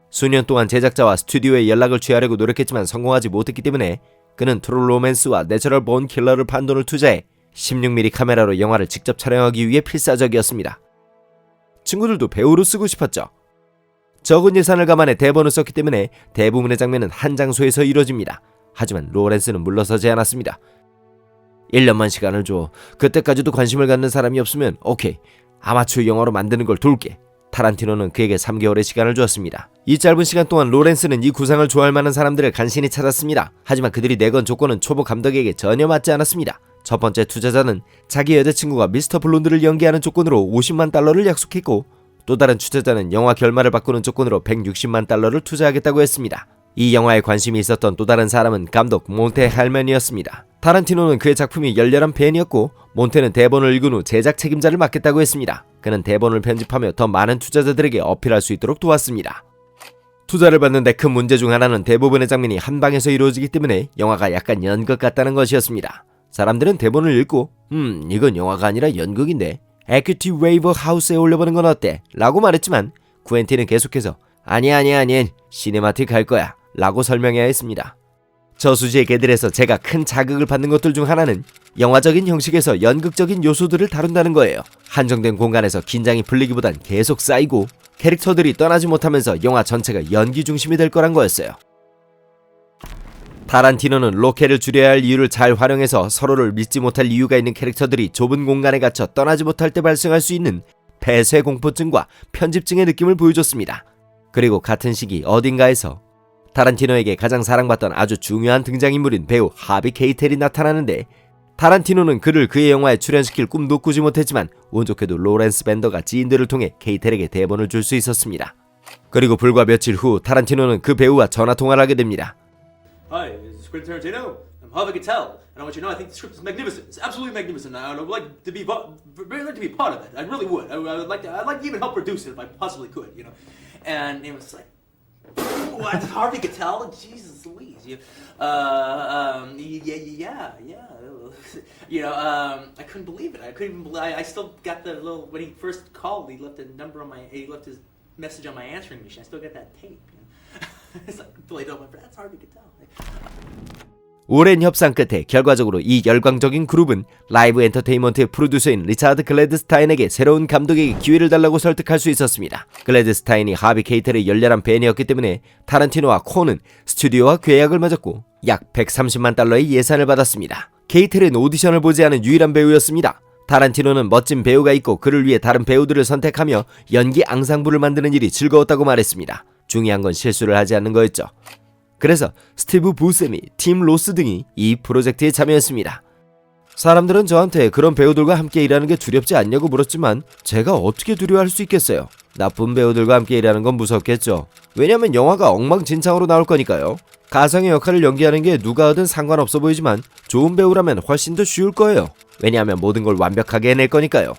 수년 동안 제작자와 스튜디오에 연락을 취하려고 노력했지만 성공하지 못했기 때문에 그는 트루 로맨스와 내추럴 본 킬러를 판 돈을 투자해 16mm 카메라로 영화를 직접 촬영하기 위해 필사적이었습니다. 친구들도 배우로 쓰고 싶었죠. 적은 예산을 감안해 대본을 썼기 때문에 대부분의 장면은 한 장소에서 이루어집니다. 하지만 로렌스는 물러서지 않았습니다. 1년만 시간을 줘. 그때까지도 관심을 갖는 사람이 없으면 오케이. 아마추어 영화로 만드는 걸 도울게. 타란티노는 그에게 3개월의 시간을 주었습니다. 이 짧은 시간 동안 로렌스는 이 구상을 좋아할 만한 사람들을 간신히 찾았습니다. 하지만 그들이 내건 조건은 초보 감독에게 전혀 맞지 않았습니다. 첫 번째 투자자는 자기 여자친구가 미스터 블론드를 연기하는 조건으로 $500,000를 약속했고 또 다른 투자자는 영화 결말을 바꾸는 조건으로 $1,600,000를 투자하겠다고 했습니다. 이 영화에 관심이 있었던 또 다른 사람은 감독 몬테 할맨이었습니다. 타란티노는 그의 작품이 열렬한 팬이었고 몬테는 대본을 읽은 후 제작 책임자를 맡겠다고 했습니다. 그는 대본을 편집하며 더 많은 투자자들에게 어필할 수 있도록 도왔습니다. 투자를 받는데 큰 문제 중 하나는 대부분의 장면이 한 방에서 이루어지기 때문에 영화가 약간 연극 같다는 것이었습니다. 사람들은 대본을 읽고 이건 영화가 아니라 연극인데 에큐티 웨이버 하우스에 올려보는 건 어때? 라고 말했지만 쿠엔틴은 계속해서 아니 시네마틱 할 거야 라고 설명해야 했습니다. 저수지의 개들에서 제가 큰 자극을 받는 것들 중 하나는 영화적인 형식에서 연극적인 요소들을 다룬다는 거예요. 한정된 공간에서 긴장이 풀리기보단 계속 쌓이고 캐릭터들이 떠나지 못하면서 영화 전체가 연기 중심이 될 거란 거였어요. 타란티노는 로케를 줄여야 할 이유를 잘 활용해서 서로를 믿지 못할 이유가 있는 캐릭터들이 좁은 공간에 갇혀 떠나지 못할 때 발생할 수 있는 폐쇄 공포증과 편집증의 느낌을 보여줬습니다. 그리고 같은 시기 어딘가에서 타란티노에게 가장 사랑받던 아주 중요한 등장인물인 배우 하비 케이텔이 나타나는데 타란티노는 그를 그의 영화에 출연시킬 꿈도 꾸지 못했지만 운 좋게도 로렌스 벤더가 지인들을 통해 케이텔에게 대본을 줄 수 있었습니다. 그리고 불과 며칠 후 타란티노는 그 배우와 전화통화를 하게 됩니다. Hi, this is Quentin Tarantino. I'm Harvey Keitel, and I want you to know I think the script is magnificent. It's absolutely magnificent. I would like to be very like to be part of it. I really would. I'd like to even help produce it if I possibly could. You know, and it was like, what? Harvey Keitel? Jesus Louise. Yeah. You know, I couldn't believe it. I couldn't even believe. I still got the little when he first called. He left a number on my. He left his message on my answering machine. I still got that tape. You know? It's like played over. That's Harvey Keitel. 오랜 협상 끝에 결과적으로 이 열광적인 그룹은 라이브 엔터테인먼트의 프로듀서인 리차드 글래드스타인에게 새로운 감독에게 기회를 달라고 설득할 수 있었습니다. 글래드스타인이 하비 케이텔의 열렬한 팬이었기 때문에 타란티노와 콘은 스튜디오와 계약을 맺었고 약 130만 달러의 예산을 받았습니다. 케이텔은 오디션을 보지 않은 유일한 배우였습니다. 타란티노는 멋진 배우가 있고 그를 위해 다른 배우들을 선택하며 연기 앙상블을 만드는 일이 즐거웠다고 말했습니다. 중요한 건 실수를 하지 않는 거였죠. 그래서 스티브 부세미, 팀 로스 등이 이 프로젝트에 참여했습니다. 사람들은 저한테 그런 배우들과 함께 일하는 게 두렵지 않냐고 물었지만 제가 어떻게 두려워할 수 있겠어요. 나쁜 배우들과 함께 일하는 건 무섭겠죠. 왜냐면 영화가 엉망진창으로 나올 거니까요. 가상의 역할을 연기하는 게 누가 하든 상관없어 보이지만 좋은 배우라면 훨씬 더 쉬울 거예요. 왜냐하면 모든 걸 완벽하게 해낼 거니까요.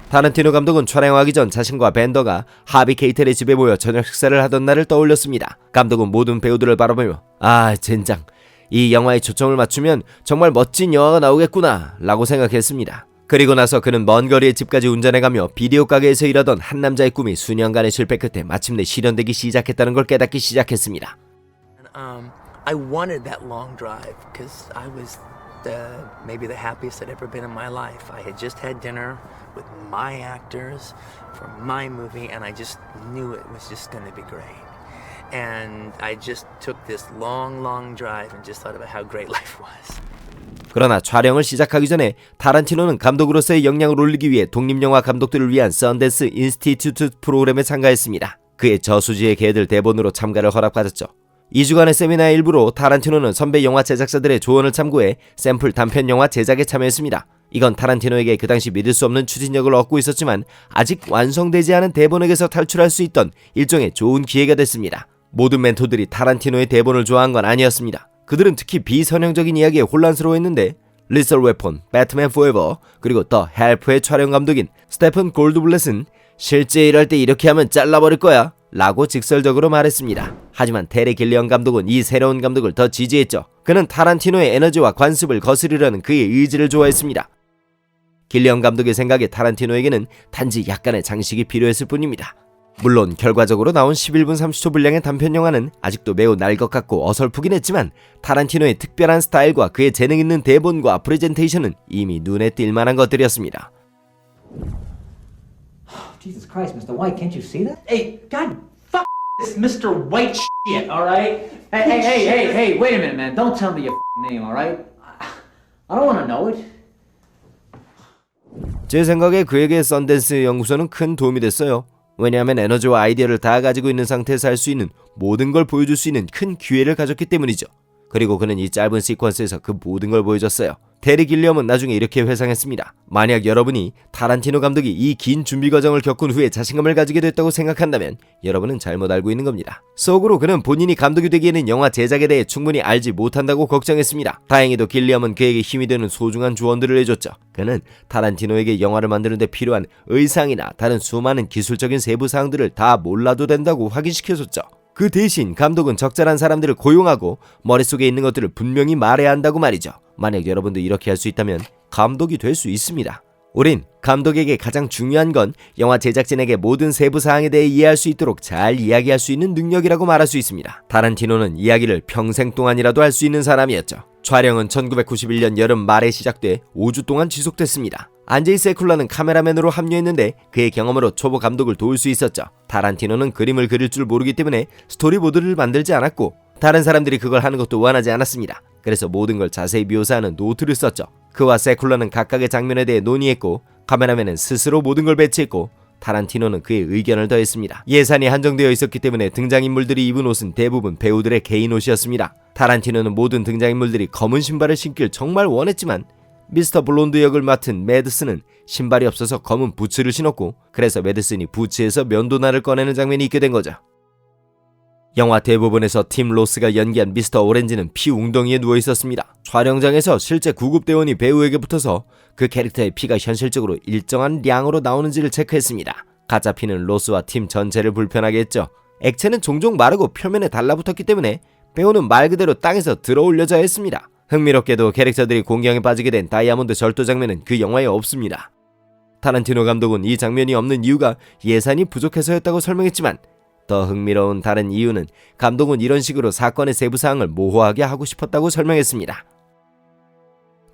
타란티노 감독은 촬영하기 전 자신과 벤더가 하비 케이텔의 집에 모여 저녁 식사를 하던 날을 떠올렸습니다. 감독은 모든 배우들을 바라보며 젠장, 이 영화에 초점을 맞추면 정말 멋진 영화가 나오겠구나 라고 생각했습니다. 그리고 나서 그는 먼 거리의 집까지 운전해가며 비디오 가게에서 일하던 한 남자의 꿈이 수년간의 실패 끝에 마침내 실현되기 시작했다는 걸 깨닫기 시작했습니다. I wanted that long drive because I was maybe the happiest I'd ever been in my life. I had just had dinner with my actors for my movie, and I just knew it was just going to be great. And I just took this long drive and just thought about how great life was. 그러나 촬영을 시작하기 전에 타란티노는 감독으로서의 역량을 올리기 위해 독립영화 감독들을 위한 썬댄스 인스티튜트 프로그램에 참가했습니다. 그의 저수지의 개들 대본으로 참가를 허락받았죠. 2주간의 세미나의 일부로 타란티노는 선배 영화 제작자들의 조언을 참고해 샘플 단편 영화 제작에 참여했습니다. 이건 타란티노에게 그 당시 믿을 수 없는 추진력을 얻고 있었지만 아직 완성되지 않은 대본에게서 탈출할 수 있던 일종의 좋은 기회가 됐습니다. 모든 멘토들이 타란티노의 대본을 좋아한 건 아니었습니다. 그들은 특히 비선형적인 이야기에 혼란스러워했는데 리설 웨폰, 배트맨 포에버, 그리고 더 헬프의 촬영 감독인 스테픈 골드블렛은 실제 일할 때 이렇게 하면 잘라버릴 거야 라고 직설적으로 말했습니다. 하지만 테리 길리언 감독은 이 새로운 감독을 더 지지했죠. 그는 타란티노의 에너지와 관습을 거스르려는 그의 의지를 좋아했습니다. 길리언 감독의 생각에 타란티노에게는 단지 약간의 장식이 필요했을 뿐입니다. 물론 결과적으로 나온 11분 30초 분량의 단편 영화는 아직도 매우 날 것 같고 어설프긴 했지만 타란티노의 특별한 스타일과 그의 재능 있는 대본과 프레젠테이션은 이미 눈에 띌 만한 것들이었습니다. Jesus Christ, Mr. White, can't you see that? Hey, God, fuck this Mr. White shit, all right? Hey, wait a minute, man. Don't tell me your name, all right? I don't want to know it. 제 생각에 그에게 썬댄스 연구소는 큰 도움이 됐어요. 왜냐하면 에너지와 아이디어를 다 가지고 있는 상태에서 할 수 있는 모든 걸 보여줄 수 있는 큰 기회를 가졌기 때문이죠. 그리고 그는 이 짧은 시퀀스에서 그 모든 걸 보여줬어요. 테리 길리엄은 나중에 이렇게 회상했습니다. 만약 여러분이 타란티노 감독이 이 긴 준비 과정을 겪은 후에 자신감을 가지게 됐다고 생각한다면 여러분은 잘못 알고 있는 겁니다. 속으로 그는 본인이 감독이 되기에는 영화 제작에 대해 충분히 알지 못한다고 걱정했습니다. 다행히도 길리엄은 그에게 힘이 되는 소중한 조언들을 해줬죠. 그는 타란티노에게 영화를 만드는 데 필요한 의상이나 다른 수많은 기술적인 세부 사항들을 다 몰라도 된다고 확인시켜줬죠. 그 대신 감독은 적절한 사람들을 고용하고 머릿속에 있는 것들을 분명히 말해야 한다고 말이죠. 만약 여러분도 이렇게 할 수 있다면 감독이 될 수 있습니다. 우린 감독에게 가장 중요한 건 영화 제작진에게 모든 세부 사항에 대해 이해할 수 있도록 잘 이야기할 수 있는 능력이라고 말할 수 있습니다. 타란티노는 이야기를 평생 동안이라도 할 수 있는 사람이었죠. 촬영은 1991년 여름 말에 시작돼 5주 동안 지속됐습니다. 안제이 세쿨라는 카메라맨으로 합류했는데 그의 경험으로 초보 감독을 도울 수 있었죠. 타란티노는 그림을 그릴 줄 모르기 때문에 스토리보드를 만들지 않았고 다른 사람들이 그걸 하는 것도 원하지 않았습니다. 그래서 모든 걸 자세히 묘사하는 노트를 썼죠. 그와 세쿨라는 각각의 장면에 대해 논의했고 카메라맨은 스스로 모든 걸 배치했고 타란티노는 그의 의견을 더했습니다. 예산이 한정되어 있었기 때문에 등장인물들이 입은 옷은 대부분 배우들의 개인 옷이었습니다. 타란티노는 모든 등장인물들이 검은 신발을 신길 정말 원했지만 미스터 블론드 역을 맡은 매드슨은 신발이 없어서 검은 부츠를 신었고 그래서 매드슨이 부츠에서 면도날을 꺼내는 장면이 있게 된 거죠. 영화 대부분에서 팀 로스가 연기한 미스터 오렌지는 피 웅덩이에 누워 있었습니다. 촬영장에서 실제 구급대원이 배우에게 붙어서 그 캐릭터의 피가 현실적으로 일정한 양으로 나오는지를 체크했습니다. 가짜 피는 로스와 팀 전체를 불편하게 했죠. 액체는 종종 마르고 표면에 달라붙었기 때문에 배우는 말 그대로 땅에서 들어올려져야 했습니다. 흥미롭게도 캐릭터들이 공경에 빠지게 된 다이아몬드 절도 장면은 그 영화에 없습니다. 타란티노 감독은 이 장면이 없는 이유가 예산이 부족해서였다고 설명했지만 더 흥미로운 다른 이유는 감독은 이런 식으로 사건의 세부 사항을 모호하게 하고 싶었다고 설명했습니다.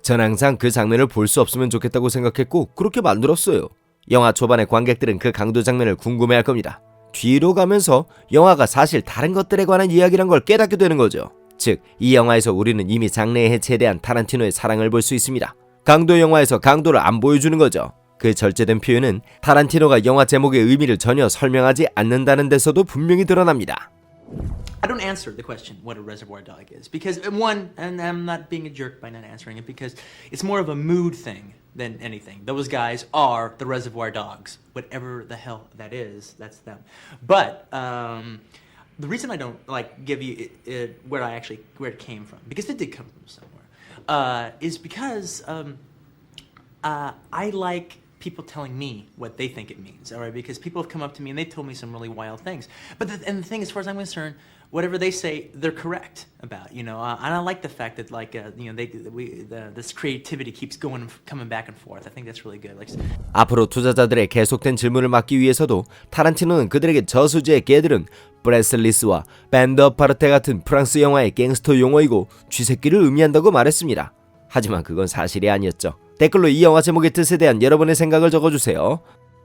전 항상 그 장면을 볼 수 없으면 좋겠다고 생각했고 그렇게 만들었어요. 영화 초반의 관객들은 그 강도 장면을 궁금해할 겁니다. 뒤로 가면서 영화가 사실 다른 것들에 관한 이야기란 걸 깨닫게 되는 거죠. 즉, 이 영화에서 우리는 이미 장래의 해체에 대한 타란티노의 사랑을 볼 수 있습니다. 강도 영화에서 강도를 안 보여주는 거죠. 그 절제된 표현은 타란티노가 영화 제목의 의미를 전혀 설명하지 않는다는 데서도 분명히 드러납니다. I don't answer the question what a reservoir dog is because one, and I'm not being a jerk by not answering it because it's more of a mood thing than anything. Those guys are the reservoir dogs. Whatever the hell that is, that's them. But the reason I don't give you where it came from, because it did come from somewhere, is because I like people telling me what they think it means, all right? Because people have come up to me and they told me some really wild things. But the thing, as far as I'm concerned, whatever they say, they're correct about, and I like the fact that this creativity keeps coming back and forth. I think that's really good. 앞으로 투자자들의 계속된 질문을 막기 위해서도 타란티노는 그들에게 저수지의 개들은 브레슬리스와 밴드 어파르테 같은 프랑스 영화의 갱스터 용어이고 쥐새끼를 의미한다고 말했습니다. 하지만 그건 사실이 아니었죠. 댓글로 이 영화 제목의 뜻에 대한 여러분의 생각을 적어주세요.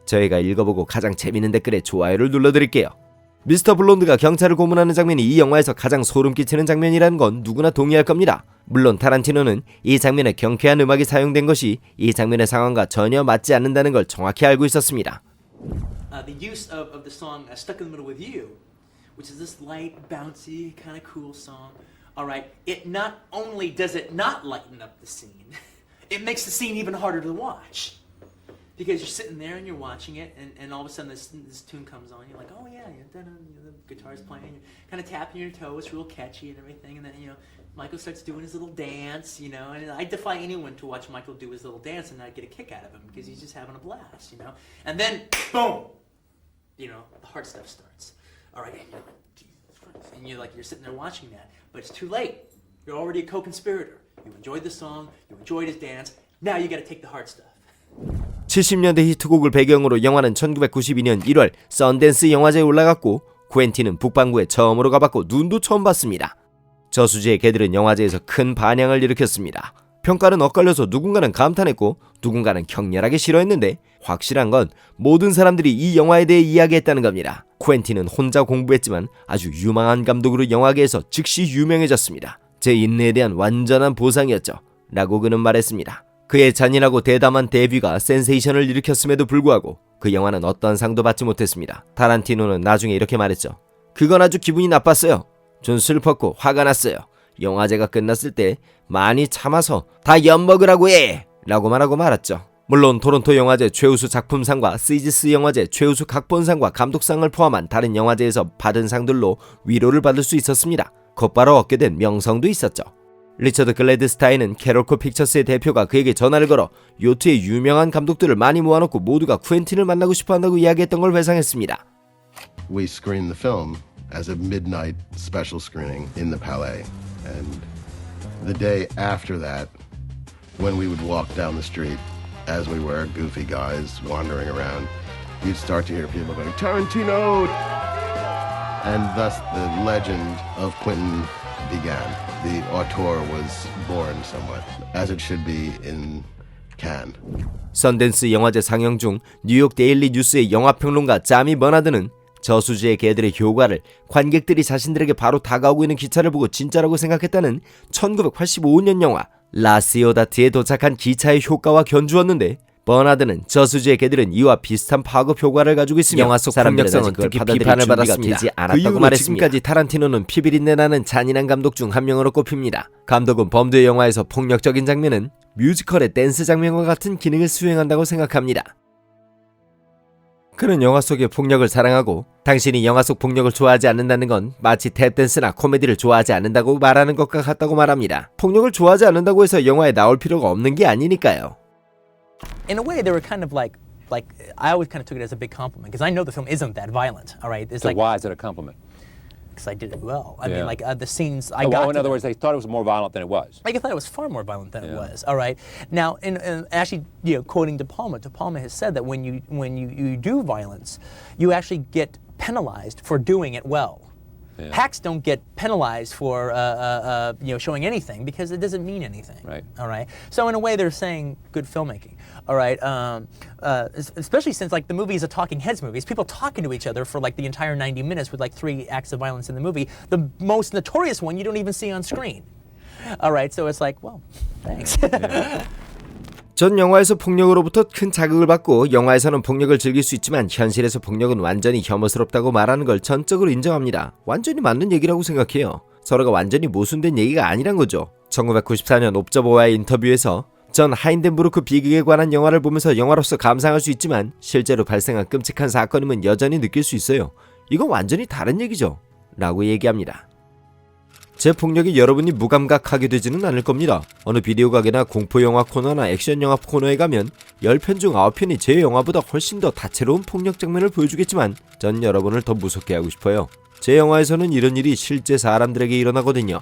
저희가 읽어보고 가장 재밌는 댓글에 좋아요를 눌러드릴게요. 미스터 블론드가 경찰을 고문하는 장면이 이 영화에서 가장 소름 끼치는 장면이라는 건 누구나 동의할 겁니다. 물론 타란티노는 이 장면에 경쾌한 음악이 사용된 것이 이 장면의 상황과 전혀 맞지 않는다는 걸 정확히 알고 있었습니다. The use of the song Stuck in the Middle with You, which is this light, bouncy, kind of cool song. All right, it not only does it not lighten up the scene, it makes the scene even harder to watch. Because you're sitting there and you're watching it, and all of a sudden this tune comes on. You're like, oh yeah, the guitar's playing. You're kind of tapping your toe. It's real catchy and everything. And then Michael starts doing his little dance. And I defy anyone to watch Michael do his little dance and not get a kick out of him because he's just having a blast. And then boom, the hard stuff starts. All right, and you're like, Jesus Christ. And you're sitting there watching that, but it's too late. You're already a co-conspirator. You enjoyed the song. You enjoyed his dance. Now you got to take the hard stuff. 70년대 히트곡을 배경으로 영화는 1992년 1월 썬댄스 영화제에 올라갔고 쿠엔틴은 북반구에 처음으로 가봤고 눈도 처음 봤습니다. 저수지의 개들은 영화제에서 큰 반향을 일으켰습니다. 평가는 엇갈려서 누군가는 감탄했고 누군가는 격렬하게 싫어했는데 확실한 건 모든 사람들이 이 영화에 대해 이야기했다는 겁니다. 쿠엔틴은 혼자 공부했지만 아주 유망한 감독으로 영화계에서 즉시 유명해졌습니다. 제 인내에 대한 완전한 보상이었죠. 라고 그는 말했습니다. 그의 잔인하고 대담한 데뷔가 센세이션을 일으켰음에도 불구하고 그 영화는 어떤 상도 받지 못했습니다. 타란티노는 나중에 이렇게 말했죠. 그건 아주 기분이 나빴어요. 좀 슬펐고 화가 났어요. 영화제가 끝났을 때 많이 참아서 다 엿먹으라고 해! 라고 말하고 말았죠. 물론 토론토 영화제 최우수 작품상과 시지스 영화제 최우수 각본상과 감독상을 포함한 다른 영화제에서 받은 상들로 위로를 받을 수 있었습니다. 곧바로 얻게 된 명성도 있었죠. 리처드 글래드스타인은 캐롤코 픽처스의 대표가 그에게 전화를 걸어 요트의 유명한 감독들을 많이 모아놓고 모두가 쿠엔틴을 만나고 싶어한다고 이야기했던 걸 회상했습니다. We screened the film as a midnight special screening in the Palais, and the day after that, When we would walk down the street, as we were goofy guys wandering around, you'd start to hear people going, Tarantino! And thus the legend of Quentin began. The auteur was born somewhat, as it should be in Cannes. 선댄스 영화제 상영 중 뉴욕 데일리 뉴스의 영화평론가 자미 버나드는 저수지의 개들의 효과를 관객들이 자신들에게 바로 다가오고 있는 기차를 보고 진짜라고 생각했다는 1985년 영화 라시오다트에 도착한 기차의 효과와 견주었는데, 버나드는 저수지의 개들은 이와 비슷한 파급 효과를 가지고 있으며 영화 속 폭력성은 특히 비판을 받았습니다. 그 이후로 지금까지 타란티노는 피비린내 나는 잔인한 감독 중 한 명으로 꼽힙니다. 감독은 범죄 영화에서 폭력적인 장면은 뮤지컬의 댄스 장면과 같은 기능을 수행한다고 생각합니다. 그는 영화 속의 폭력을 사랑하고 당신이 영화 속 폭력을 좋아하지 않는다는 건 마치 탭댄스나 코미디를 좋아하지 않는다고 말하는 것과 같다고 말합니다. 폭력을 좋아하지 않는다고 해서 영화에 나올 필요가 없는 게 아니니까요. In a way, they were kind of like I always kind of took it as a big compliment because I know the film isn't that violent. All right, it's So like why is it a compliment? because I did it well. I Yeah. mean, like the scenes I Oh, got. in to other them. words, they thought it was more violent than it was. I thought it was far more violent than it Yeah. was. All right. Now, in actually, quoting De Palma has said that when you do violence, you actually get penalized for doing it well. Yeah. Hacks don't get penalized for showing anything because it doesn't mean anything. Right. All right. So in a way, they're saying good filmmaking. All right. Especially since like the movie is a talking heads movie, it's people talking to each other for like the entire 90 minutes with like 3 acts of violence in the movie. The most notorious one you don't even see on screen. All right. So it's like, well, thanks. 전 영화에서 폭력으로부터 큰 자극을 받고 영화에서는 폭력을 즐길 수 있지만 현실에서 폭력은 완전히 혐오스럽다고 말하는 걸 전적으로 인정합니다. 완전히 맞는 얘기라고 생각해요. 서로가 완전히 모순된 얘기가 아니란 거죠. 1994년 옵저버와의 인터뷰에서 전 하인덴부르크 비극에 관한 영화를 보면서 영화로서 감상할 수 있지만 실제로 발생한 끔찍한 사건임은 여전히 느낄 수 있어요. 이건 완전히 다른 얘기죠. 라고 얘기합니다. 제 폭력이 여러분이 무감각하게 되지는 않을 겁니다. 어느 비디오 가게나 공포영화 코너나 액션영화 코너에 가면 10편 중 9편이 제 영화보다 훨씬 더 다채로운 폭력 장면을 보여주겠지만 전 여러분을 더 무섭게 하고 싶어요. 제 영화에서는 이런 일이 실제 사람들에게 일어나거든요.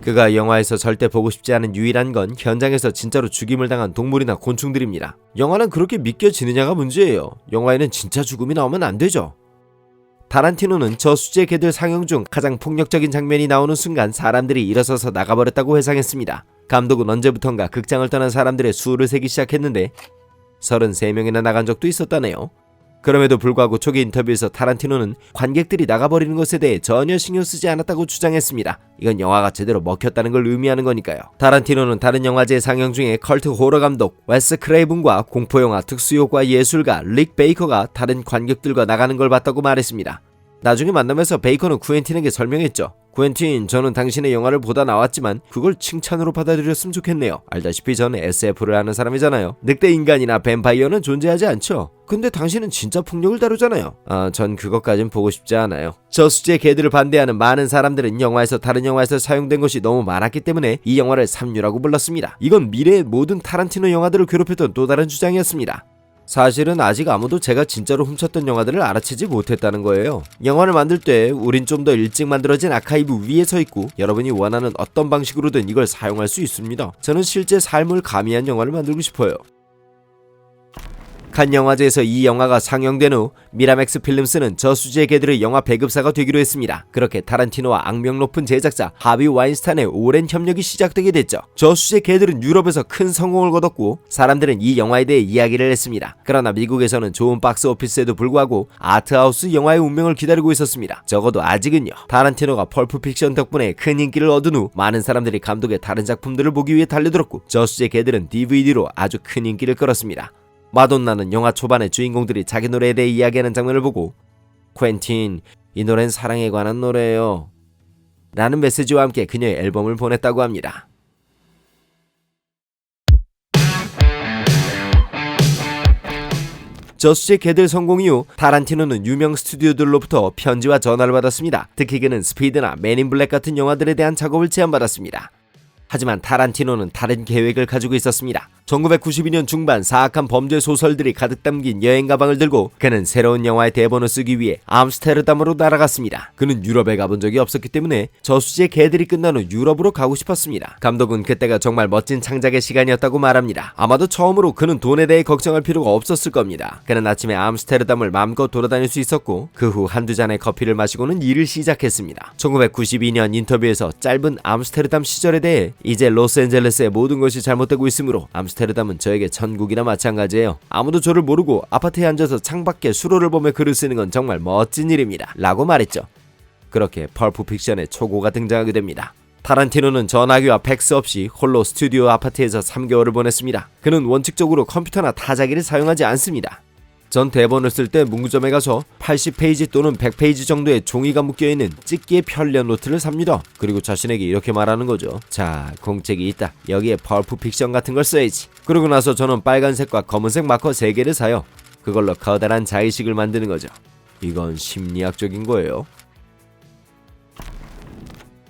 그가 영화에서 절대 보고 싶지 않은 유일한 건 현장에서 진짜로 죽임을 당한 동물이나 곤충들입니다. 영화는 그렇게 믿겨지느냐가 문제예요. 영화에는 진짜 죽음이 나오면 안 되죠. 타란티노는 저수지의 개들 상영 중 가장 폭력적인 장면이 나오는 순간 사람들이 일어서서 나가버렸다고 회상했습니다. 감독은 언제부턴가 극장을 떠난 사람들의 수를 세기 시작했는데 33명이나 나간 적도 있었다네요. 그럼에도 불구하고 초기 인터뷰에서 타란티노는 관객들이 나가버리는 것에 대해 전혀 신경 쓰지 않았다고 주장했습니다. 이건 영화가 제대로 먹혔다는 걸 의미하는 거니까요. 타란티노는 다른 영화제 상영 중에 컬트 호러 감독 웨스 크레이븐과 공포영화 특수효과 예술가 릭 베이커가 다른 관객들과 나가는 걸 봤다고 말했습니다. 나중에 만나면서 베이커는 쿠엔틴에게 설명했죠. 쿠엔틴, 저는 당신의 영화를 보다 나왔지만 그걸 칭찬으로 받아들였으면 좋겠네요. 알다시피 저는 SF를 하는 사람이잖아요. 늑대 인간이나 뱀파이어는 존재하지 않죠. 근데 당신은 진짜 폭력을 다루잖아요. 전 그것까진 보고 싶지 않아요. 저수지의 개들을 반대하는 많은 사람들은 영화에서 다른 영화에서 사용된 것이 너무 많았기 때문에 이 영화를 삼류라고 불렀습니다. 이건 미래의 모든 타란티노 영화들을 괴롭혔던 또 다른 주장이었습니다. 사실은 아직 아무도 제가 진짜로 훔쳤던 영화들을 알아채지 못했다는 거예요. 영화를 만들 때 우린 좀 더 일찍 만들어진 아카이브 위에 서 있고 여러분이 원하는 어떤 방식으로든 이걸 사용할 수 있습니다. 저는 실제 삶을 가미한 영화를 만들고 싶어요. 칸 영화제에서 이 영화가 상영된 후 미라맥스 필름스는 저수지의 개들의 영화 배급사가 되기로 했습니다. 그렇게 타란티노와 악명 높은 제작자 하비 와인스타인의 오랜 협력이 시작되게 됐죠. 저수지의 개들은 유럽에서 큰 성공을 거뒀고 사람들은 이 영화에 대해 이야기를 했습니다. 그러나 미국에서는 좋은 박스 오피스에도 불구하고 아트하우스 영화의 운명을 기다리고 있었습니다. 적어도 아직은요. 타란티노가 펄프 픽션 덕분에 큰 인기를 얻은 후 많은 사람들이 감독의 다른 작품들을 보기 위해 달려들었고 저수지의 개들은 DVD로 아주 큰 인기를 끌었습니다. 마돈나는 영화 초반에 주인공들이 자기 노래에 대해 이야기하는 장면을 보고 퀸틴, 이 노래는 사랑에 관한 노래예요 라는 메시지와 함께 그녀의 앨범을 보냈다고 합니다. 저수지의 개들 성공 이후 타란티노는 유명 스튜디오들로부터 편지와 전화를 받았습니다. 특히 그는 스피드나 맨인 블랙 같은 영화들에 대한 작업을 제안받았습니다. 하지만 타란티노는 다른 계획을 가지고 있었습니다. 1992년 중반 사악한 범죄 소설들이 가득 담긴 여행 가방을 들고 그는 새로운 영화의 대본을 쓰기 위해 암스테르담으로 날아갔습니다. 그는 유럽에 가본 적이 없었기 때문에 저수지의 개들이 끝난 후 유럽으로 가고 싶었습니다. 감독은 그때가 정말 멋진 창작의 시간이었다고 말합니다. 아마도 처음으로 그는 돈에 대해 걱정할 필요가 없었을 겁니다. 그는 아침에 암스테르담을 마음껏 돌아다닐 수 있었고 그 후 한두 잔의 커피를 마시고는 일을 시작했습니다. 1992년 인터뷰에서 짧은 암스테르담 시절에 대해 이제 로스앤젤레스의 모든 것이 잘못되고 있으므로 암스테르담은 저에게 천국이나 마찬가지예요. 아무도 저를 모르고 아파트에 앉아서 창밖에 수로를 보며 글을 쓰는 건 정말 멋진 일입니다. 라고 말했죠. 그렇게 펄프 픽션의 초고가 등장하게 됩니다. 타란티노는 전화기와 팩스 없이 홀로 스튜디오 아파트에서 3개월을 보냈습니다. 그는 원칙적으로 컴퓨터나 타자기를 사용하지 않습니다. 전 대본을 쓸 때 문구점에 가서 80페이지 또는 100페이지 정도의 종이가 묶여있는 찍기의 편리한 노트를 삽니다. 그리고 자신에게 이렇게 말하는 거죠. 자, 공책이 있다. 여기에 펄프 픽션 같은 걸 써야지. 그러고 나서 저는 빨간색과 검은색 마커 3개를 사요. 그걸로 커다란 자의식을 만드는 거죠. 이건 심리학적인 거예요.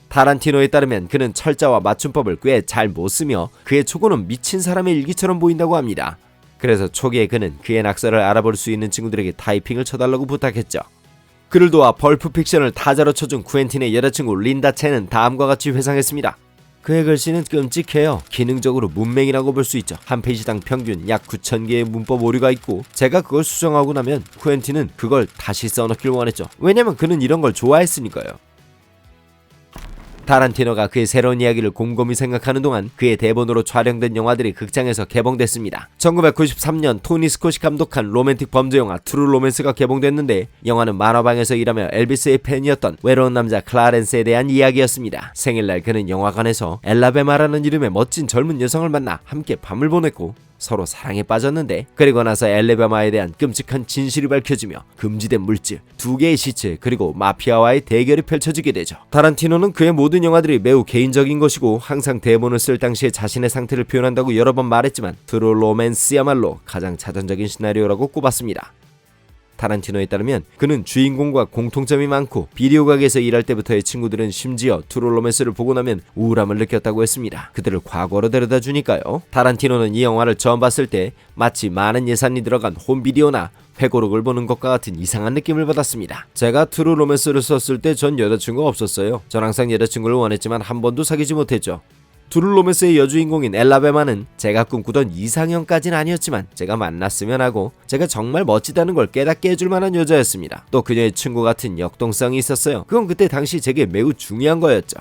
타란티노에 따르면 그는 철자와 맞춤법을 꽤 잘 못 쓰며 그의 초고는 미친 사람의 일기처럼 보인다고 합니다. 그래서 초기에 그는 그의 낙서를 알아볼 수 있는 친구들에게 타이핑을 쳐달라고 부탁했죠. 그를 도와 펄프 픽션을 타자로 쳐준 쿠엔틴의 여자친구 린다 첸은 다음과 같이 회상했습니다. 그의 글씨는 끔찍해요. 기능적으로 문맹이라고 볼 수 있죠. 한 페이지당 평균 약 9,000개의 문법 오류가 있고 제가 그걸 수정하고 나면 쿠엔틴은 그걸 다시 써넣기를 원했죠. 왜냐면 그는 이런 걸 좋아했으니까요. 타란티노가 그의 새로운 이야기를 곰곰이 생각하는 동안 그의 대본으로 촬영된 영화들이 극장에서 개봉됐습니다. 1993년 토니 스콧이 감독한 로맨틱 범죄 영화 트루 로맨스가 개봉됐는데 영화는 만화방에서 일하며 엘비스의 팬이었던 외로운 남자 클라렌스에 대한 이야기였습니다. 생일날 그는 영화관에서 엘라베마라는 이름의 멋진 젊은 여성을 만나 함께 밤을 보냈고 서로 사랑에 빠졌는데 그리고 나서 엘레바마에 대한 끔찍한 진실이 밝혀지며 금지된 물질, 2개의 시체 그리고 마피아와의 대결이 펼쳐지게 되죠. 타란티노는 그의 모든 영화들이 매우 개인적인 것이고 항상 대본을 쓸 당시에 자신의 상태를 표현한다고 여러 번 말했지만 트루 로맨스야말로 가장 자전적인 시나리오라고 꼽았습니다. 타란티노에 따르면 그는 주인공과 공통점이 많고 비디오 가게에서 일할 때부터의 친구들은 심지어 트루 로맨스를 보고 나면 우울함을 느꼈다고 했습니다. 그들을 과거로 데려다 주니까요. 타란티노는 이 영화를 처음 봤을 때 마치 많은 예산이 들어간 홈비디오나 회고록을 보는 것과 같은 이상한 느낌을 받았습니다. 제가 트루 로맨스를 썼을 때 전 여자친구가 없었어요. 전 항상 여자친구를 원했지만 한 번도 사귀지 못했죠. 트루 로맨스의 여주인공인 엘라베마는 제가 꿈꾸던 이상형까지는 아니었지만 제가 만났으면 하고 제가 정말 멋지다는 걸 깨닫게 해줄 만한 여자였습니다. 또 그녀의 친구 같은 역동성이 있었어요. 그건 그때 당시 제게 매우 중요한 거였죠.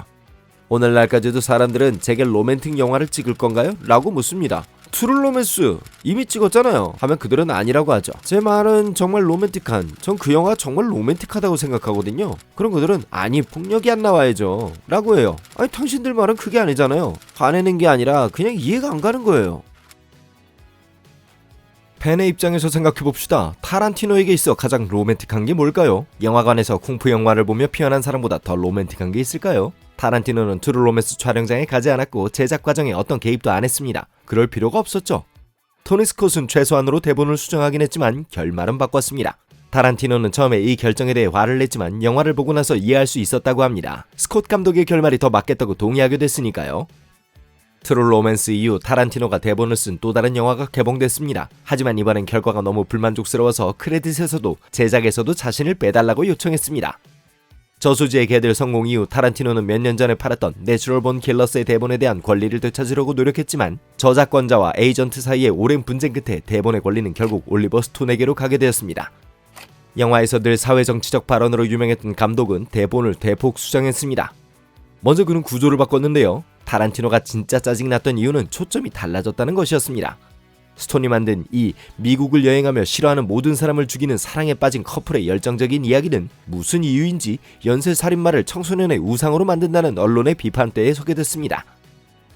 오늘날까지도 사람들은 제게 로맨틱 영화를 찍을 건가요? 라고 묻습니다. 트루 로맨스 이미 찍었잖아요 하면 그들은 아니라고 하죠. 제 말은 정말 로맨틱한, 전 그 영화가 정말 로맨틱하다고 생각하거든요. 그럼 그들은 아니 폭력이 안 나와야죠 라고 해요. 아니 당신들 말은 그게 아니잖아요. 화내는 게 아니라 그냥 이해가 안 가는 거예요. 팬의 입장에서 생각해봅시다. 타란티노에게 있어 가장 로맨틱한 게 뭘까요? 영화관에서 쿵푸 영화를 보며 피어난 사람보다 더 로맨틱한 게 있을까요? 타란티노는 트루 로맨스 촬영장에 가지 않았고 제작 과정에 어떤 개입도 안 했습니다. 그럴 필요가 없었죠. 토니 스콧은 최소한으로 대본을 수정하긴 했지만 결말은 바꿨습니다. 타란티노는 처음에 이 결정에 대해 화를 냈지만 영화를 보고 나서 이해할 수 있었다고 합니다. 스콧 감독의 결말이 더 맞겠다고 동의하게 됐으니까요. 트루 로맨스 이후 타란티노가 대본을 쓴 또 다른 영화가 개봉됐습니다. 하지만 이번엔 결과가 너무 불만족스러워서 크레딧에서도 제작에서도 자신을 빼달라고 요청했습니다. 저수지의 개들 성공 이후 타란티노는 몇 년 전에 팔았던 내추럴 본 킬러스의 대본에 대한 권리를 되찾으려고 노력했지만 저작권자와 에이전트 사이의 오랜 분쟁 끝에 대본의 권리는 결국 올리버 스톤에게로 가게 되었습니다. 영화에서 늘 사회정치적 발언으로 유명했던 감독은 대본을 대폭 수정했습니다. 먼저 그는 구조를 바꿨는데요. 타란티노가 진짜 짜증났던 이유는 초점이 달라졌다는 것이었습니다. 스톤이 만든 이 미국을 여행하며 싫어하는 모든 사람을 죽이는 사랑에 빠진 커플의 열정적인 이야기는 무슨 이유인지 연쇄살인마를 청소년의 우상으로 만든다는 언론의 비판대에 서게 됐습니다.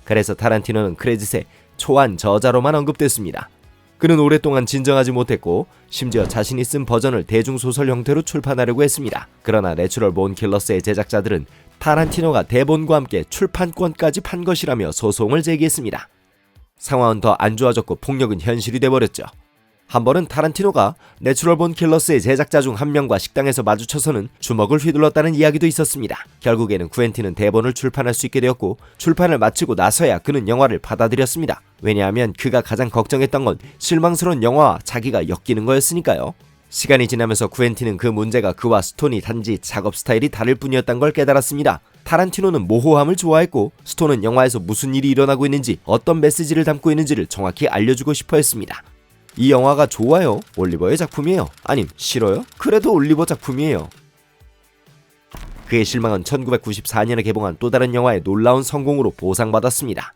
그래서 타란티노는 크레딧에 초안 저자로만 언급됐습니다. 그는 오랫동안 진정하지 못했고 심지어 자신이 쓴 버전을 대중소설 형태로 출판하려고 했습니다. 그러나 내추럴 본 킬러스의 제작자들은 타란티노가 대본과 함께 출판권까지 판 것이라며 소송을 제기했습니다. 상황은 더 안 좋아졌고 폭력은 현실이 돼버렸죠. 한 번은 타란티노가 내추럴 본 킬러스의 제작자 중 한 명과 식당에서 마주쳐서는 주먹을 휘둘렀다는 이야기도 있었습니다. 결국에는 쿠엔틴은 대본을 출판할 수 있게 되었고 출판을 마치고 나서야 그는 영화를 받아들였습니다. 왜냐하면 그가 가장 걱정했던 건 실망스러운 영화와 자기가 엮이는 거였으니까요. 시간이 지나면서 쿠엔틴은 그 문제가 그와 스톤이 단지 작업 스타일이 다를 뿐이었던 걸 깨달았습니다. 타란티노는 모호함을 좋아했고 스톤은 영화에서 무슨 일이 일어나고 있는지 어떤 메시지를 담고 있는지를 정확히 알려주고 싶어 했습니다. 이 영화가 좋아요? 올리버의 작품이에요? 아님 싫어요? 그래도 올리버 작품이에요. 그의 실망은 1994년에 개봉한 또 다른 영화의 놀라운 성공으로 보상받았습니다.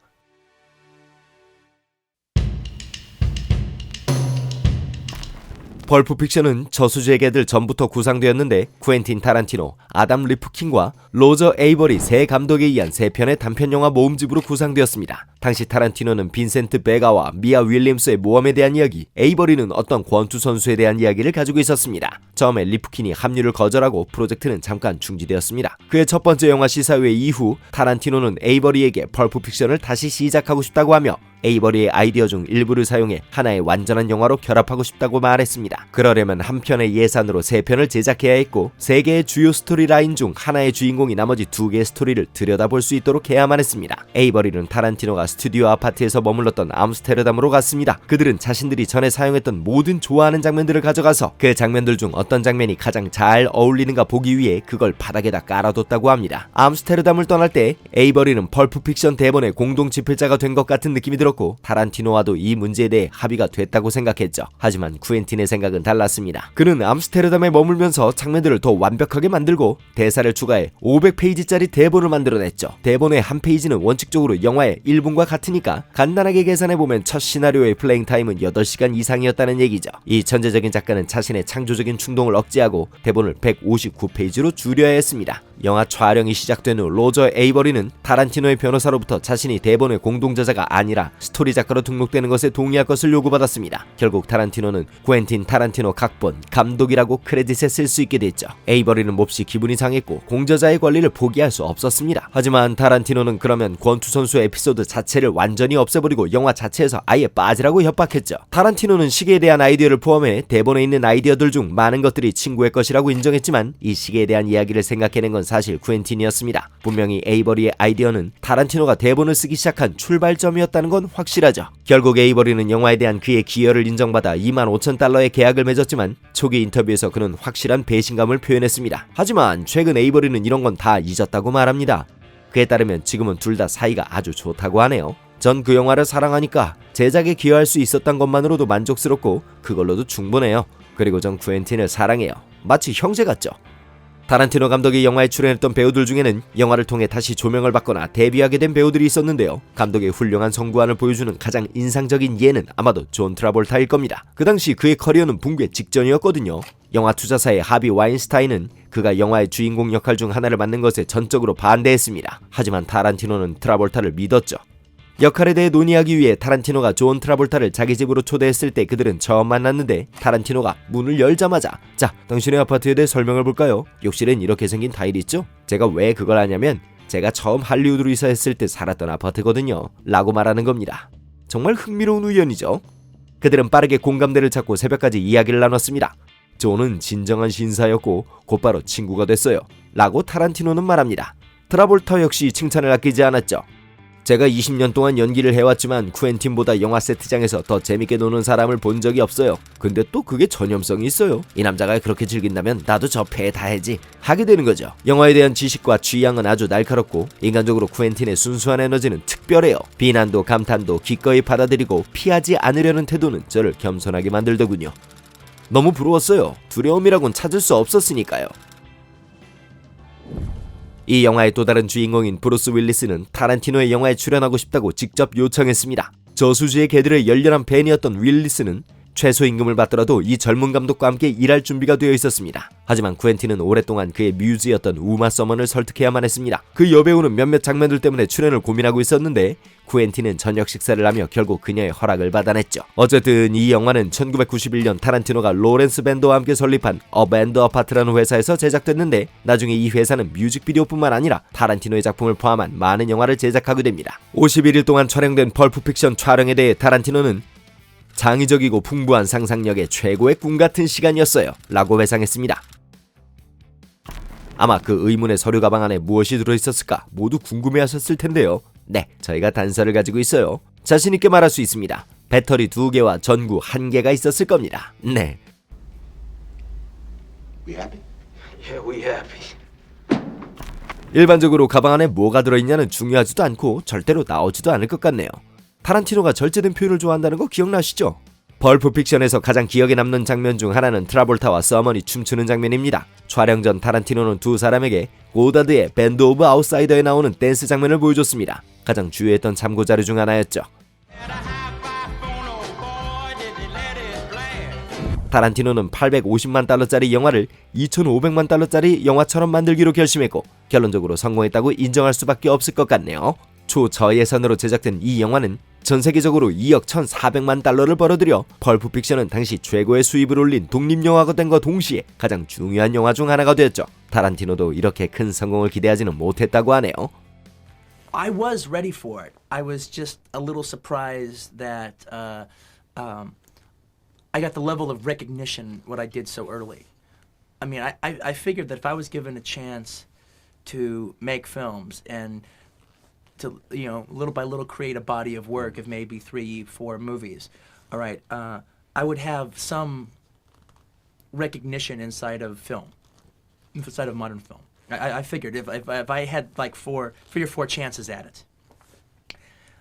펄프 픽션은 저수지의 개들 전부터 구상되었는데 쿠엔틴 타란티노, 아담 리프킨과 로저 에이버리 세 감독에 의한 세 편의 단편영화 모음집으로 구상되었습니다. 당시 타란티노는 빈센트 베가와 미아 윌리엄스의 모험에 대한 이야기, 에이버리는 어떤 권투 선수에 대한 이야기를 가지고 있었습니다. 처음에 리프킨이 합류를 거절하고 프로젝트는 잠깐 중지되었습니다. 그의 첫 번째 영화 시사회 이후 타란티노는 에이버리에게 펄프 픽션을 다시 시작하고 싶다고 하며 에이버리의 아이디어 중 일부를 사용해 하나의 완전한 영화로 결합하고 싶다고 말했습니다. 그러려면 한 편의 예산으로 세 편을 제작해야 했고 세 개의 주요 스토리 라인 중 하나의 주인공이 나머지 두 개의 스토리를 들여다볼 수 있도록 해야만 했습니다. 에이버리는 타란티노가 스튜디오 아파트에서 머물렀던 암스테르담으로 갔습니다. 그들은 자신들이 전에 사용했던 모든 좋아하는 장면들을 가져가서 그 장면들 중 어떤 장면이 가장 잘 어울리는가 보기 위해 그걸 바닥에다 깔아뒀다고 합니다. 암스테르담을 떠날 때 에이버리는 펄프 픽션 대본의 공동 집필자가 된 것 같은 느낌이 들었고 타란티노와도 이 문제에 대해 합의가 됐다고 생각했죠. 하지만 쿠엔틴의 생각은 달랐습니다. 그는 암스테르담에 머물면서 장면들을 더 완벽하게 만들고 대사를 추가해 500페이지짜리 대본을 만들어냈죠. 대본의 한 페이지는 원칙적으로 영화의 1분과 같으니까 간단하게 계산해보면 첫 시나리오의 플레잉 타임은 8시간 이상이었다는 얘기죠. 이 천재적인 작가는 자신의 창조적인 충동을 억제하고 대본을 159페이지로 줄여야 했습니다. 영화 촬영이 시작된 후 로저 에이버리는 타란티노의 변호사로부터 자신이 대본의 공동저자가 아니라 스토리 작가로 등록되는 것에 동의할 것을 요구받았습니다. 결국 타란티노는 쿠엔틴 타란티노 각본, 감독이라고 크레딧에 쓸 수 있게 됐죠. 에이버리는 몹시 기분이 상했고 공저자의 권리를 포기할 수 없었습니다. 하지만 타란티노는 그러면 권투 선수 에피소드 자체를 완전히 없애버리고 영화 자체에서 아예 빠지라고 협박했죠. 타란티노는 시계에 대한 아이디어를 포함해 대본에 있는 아이디어들 중 많은 것들이 친구의 것이라고 인정했지만 이 시계에 대한 이야기를 생각해낸 건 사실 쿠엔틴이었습니다. 분명히 에이버리의 아이디어는 타란티노가 대본을 쓰기 시작한 출발점이었다는 건 확실하죠. 결국 에이버리는 영화에 대한 그의 기여를 인정받아 25,000달러의 계약을 맺었지만 초기 인터뷰에서 그는 확실한 배신감을 표현했습니다. 하지만 최근 에이버리는 이런 건 다 잊었다고 말합니다. 그에 따르면 지금은 둘 다 사이가 아주 좋다고 하네요. 전 그 영화를 사랑하니까 제작에 기여할 수 있었던 것만으로도 만족스럽고 그걸로도 충분해요. 그리고 전 쿠엔틴을 사랑해요. 마치 형제 같죠. 타란티노 감독이 영화에 출연했던 배우들 중에는 영화를 통해 다시 조명을 받거나 데뷔하게 된 배우들이 있었는데요. 감독의 훌륭한 성구안을 보여주는 가장 인상적인 예는 아마도 존 트라볼타일 겁니다. 그 당시 그의 커리어는 붕괴 직전이었거든요. 영화 투자사의 하비 와인스타인은 그가 영화의 주인공 역할 중 하나를 맡는 것에 전적으로 반대했습니다. 하지만 타란티노는 트라볼타를 믿었죠. 역할에 대해 논의하기 위해 타란티노가 존 트라볼타를 자기 집으로 초대했을 때 그들은 처음 만났는데 타란티노가 문을 열자마자 자, 당신의 아파트에 대해 설명을 볼까요? 욕실엔 이렇게 생긴 타일이 있죠? 제가 왜 그걸 하냐면 제가 처음 할리우드로 이사했을 때 살았던 아파트거든요. 라고 말하는 겁니다. 정말 흥미로운 우연이죠. 그들은 빠르게 공감대를 찾고 새벽까지 이야기를 나눴습니다. 존은 진정한 신사였고 곧바로 친구가 됐어요. 라고 타란티노는 말합니다. 트라볼타 역시 칭찬을 아끼지 않았죠. 제가 20년 동안 연기를 해왔지만 쿠엔틴보다 영화 세트장에서 더 재밌게 노는 사람을 본 적이 없어요. 근데 또 그게 전염성이 있어요. 이 남자가 그렇게 즐긴다면 나도 저 배에 다 해지 하게 되는 거죠. 영화에 대한 지식과 취향은 아주 날카롭고 인간적으로 쿠엔틴의 순수한 에너지는 특별해요. 비난도 감탄도 기꺼이 받아들이고 피하지 않으려는 태도는 저를 겸손하게 만들더군요. 너무 부러웠어요. 두려움이라곤 찾을 수 없었으니까요. 이 영화의 또 다른 주인공인 브루스 윌리스는 타란티노의 영화에 출연하고 싶다고 직접 요청했습니다. 저수지의 개들의 열렬한 팬이었던 윌리스는 최소임금을 받더라도 이 젊은 감독과 함께 일할 준비가 되어 있었습니다. 하지만 쿠엔틴은 오랫동안 그의 뮤즈였던 우마 서먼을 설득해야만 했습니다. 그 여배우는 몇몇 장면들 때문에 출연을 고민하고 있었는데 쿠엔틴은 저녁 식사를 하며 결국 그녀의 허락을 받아냈죠. 어쨌든 이 영화는 1991년 타란티노가 로렌스 밴더와 함께 설립한 어 밴드 어파트라는 회사에서 제작됐는데 나중에 이 회사는 뮤직비디오뿐만 아니라 타란티노의 작품을 포함한 많은 영화를 제작하게 됩니다. 51일 동안 촬영된 펄프 픽션 촬영에 대해 타란티노는 창의적이고 풍부한 상상력의 최고의 꿈 같은 시간이었어요 라고 회상했습니다. 아마 그 의문의 서류 가방 안에 무엇이 들어있었을까 모두 궁금해하셨을 텐데요. 네, 저희가 단서를 가지고 있어요. 자신있게 말할 수 있습니다. 배터리 2개와 전구 1개가 있었을 겁니다. 네. We happy? Yeah, we happy. 일반적으로 가방 안에 뭐가 들어있냐는 중요하지도 않고 절대로 나오지도 않을 것 같네요. 타란티노가 절제된 표현을 좋아한다는 거 기억나시죠? 벌프 픽션에서 가장 기억에 남는 장면 중 하나는 트라볼타와 서먼이 춤추는 장면입니다. 촬영 전 타란티노는 두 사람에게 고다드의 밴드 오브 아웃사이더에 나오는 댄스 장면을 보여줬습니다. 가장 주요했던 참고 자료 중 하나였죠. 타란티노는 850만 달러짜리 영화를 2,500만 달러짜리 영화처럼 만들기로 결심했고 결론적으로 성공했다고 인정할 수밖에 없을 것 같네요. 초저예산으로 제작된 이 영화는 전 세계적으로 2억 1,400만 달러를 벌어들여 펄프 픽션은 당시 최고의 수입을 올린 독립영화가 된 것과 동시에 가장 중요한 영화 중 하나가 되었죠. 타란티노도 이렇게 큰 성공을 기대하지는 못했다고 하네요. I was ready for it. I was just a little surprised that I got the level of recognition what I did so early. I mean, I figured that if I was given a chance to make films and to, you know, little by little create a body of work of maybe 3-4 movies, all right, I would have some recognition inside of film, inside of modern film. I figured if I had like 3 or 4 chances at it.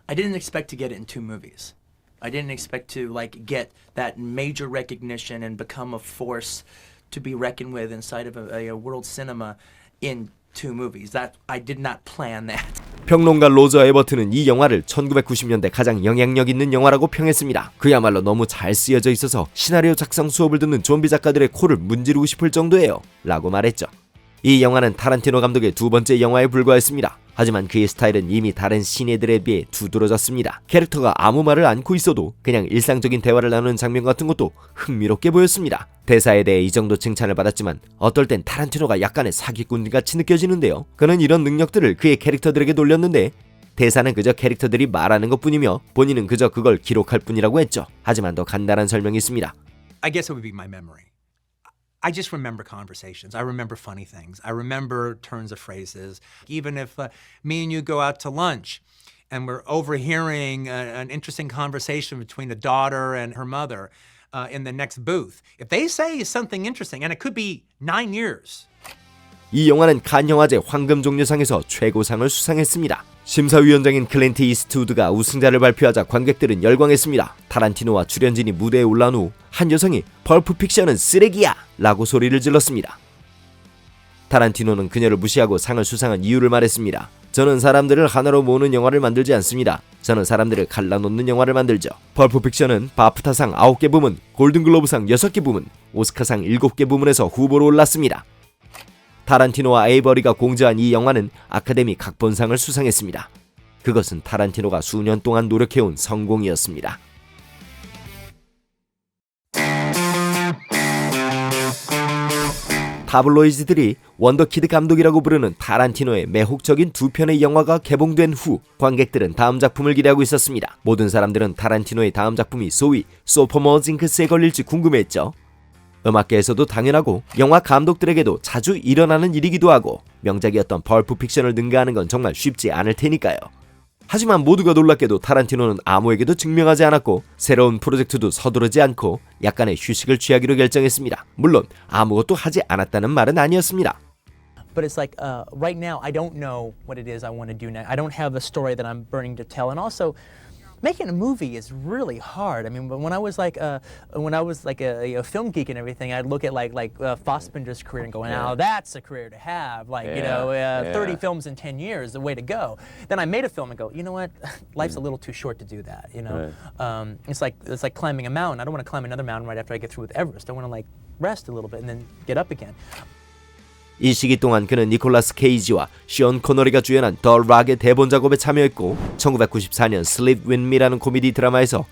I didn't expect to get it in 2 movies. I didn't expect to like get that major recognition and become a force to be reckoned with inside of a world cinema in 2 movies. That I did not plan that. 평론가 로저 에버튼은 이 영화를 1990년대 가장 영향력 있는 영화라고 평했습니다. 그야말로 너무 잘 쓰여져 있어서 시나리오 작성 수업을 듣는 좀비 작가들의 코를 문지르고 싶을 정도예요 라고 말했죠. 이 영화는 타란티노 감독의 2번째 영화에 불과했습니다. 하지만 그의 스타일은 이미 다른 신예들에 비해 두드러졌습니다. 캐릭터가 아무 말을 않고 있어도 그냥 일상적인 대화를 나누는 장면 같은 것도 흥미롭게 보였습니다. 대사에 대해 이 정도 칭찬을 받았지만 어떨 땐 타란티노가 약간의 사기꾼같이 느껴지는데요. 그는 이런 능력들을 그의 캐릭터들에게 돌렸는데 대사는 그저 캐릭터들이 말하는 것뿐이며 본인은 그저 그걸 기록할 뿐이라고 했죠. 하지만 더 간단한 설명이 있습니다. I guess it would be my memory. I just remember conversations. I remember funny things. I remember turns of phrases. Even if me and you go out to lunch and we're overhearing an interesting conversation between a daughter and her mother in the next booth, if they say something interesting, and it could be 9 years. 이 영화는 칸 영화제 황금종려상에서 최고상을 수상했습니다. 심사위원장인 클린트 이스트우드가 우승자를 발표하자 관객들은 열광했습니다. 타란티노와 출연진이 무대에 올라온 후 한 여성이 펄프 픽션은 쓰레기야! 라고 소리를 질렀습니다. 타란티노는 그녀를 무시하고 상을 수상한 이유를 말했습니다. 저는 사람들을 하나로 모으는 영화를 만들지 않습니다. 저는 사람들을 갈라놓는 영화를 만들죠. 펄프 픽션은 바프타상 9개 부문, 골든글로브상 6개 부문, 오스카상 7개 부문에서 후보로 올랐습니다. 타란티노와 에이버리가 공저한 이 영화는 아카데미 각본상을 수상했습니다. 그것은 타란티노가 수년 동안 노력해온 성공이었습니다. 타블로이드들이 원더키드 감독이라고 부르는 타란티노의 매혹적인 2편의 영화가 개봉된 후 관객들은 다음 작품을 기대하고 있었습니다. 모든 사람들은 타란티노의 다음 작품이 소위 소포머 징크스에 걸릴지 궁금해했죠. 음악계에서도 당연하고 영화 감독들에게도 자주 일어나는 일이기도 하고 명작이었던 펄프 픽션을 능가하는 건 정말 쉽지 않을 테니까요. 하지만 모두가 놀랍게도 타란티노는 아무에게도 증명하지 않았고 새로운 프로젝트도 서두르지 않고 약간의 휴식을 취하기로 결정했습니다. 물론 아무것도 하지 않았다는 말은 아니었습니다. But it's like right now I don't know what it is I want to do next. I don't have a story that I'm burning to tell, and also making a movie is really hard. I mean, when I was like a film geek and everything, I'd look at like Fassbender's career and go, now that's a career to have. Like, you know, 30 films in 10 years, the way to go. Then I made a film and go, you know what? Life's a little too short to do that. You know, it's like climbing a mountain. I don't want to climb another mountain right after I get through with Everest. I want to like rest a little bit and then get up again. 이 시기 동안 그는 니콜라스 케이지와 시온 코너리가 주연한 더 락의 대본 작업에 참여했고 1994년 Sleep With Me라는 코미디 드라마에서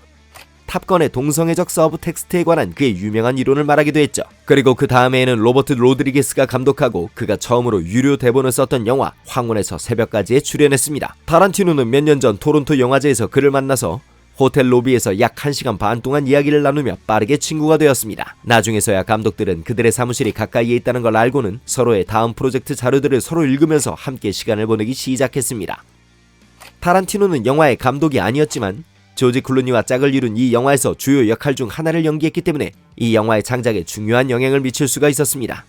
탑건의 동성애적 서브 텍스트에 관한 그의 유명한 이론을 말하기도 했죠. 그리고 그 다음해에는 로버트 로드리게스가 감독하고 그가 처음으로 유료 대본을 썼던 영화 황혼에서 새벽까지에 출연했습니다. 타란티노는 몇 년 전 토론토 영화제에서 그를 만나서 호텔 로비에서 약 1시간 반 동안 이야기를 나누며 빠르게 친구가 되었습니다. 나중에서야 감독들은 그들의 사무실이 가까이에 있다는 걸 알고는 서로의 다음 프로젝트 자료들을 서로 읽으면서 함께 시간을 보내기 시작했습니다. 타란티노는 영화의 감독이 아니었지만 조지 클루니와 짝을 이룬 이 영화에서 주요 역할 중 하나를 연기했기 때문에 이 영화의 창작에 중요한 영향을 미칠 수가 있었습니다.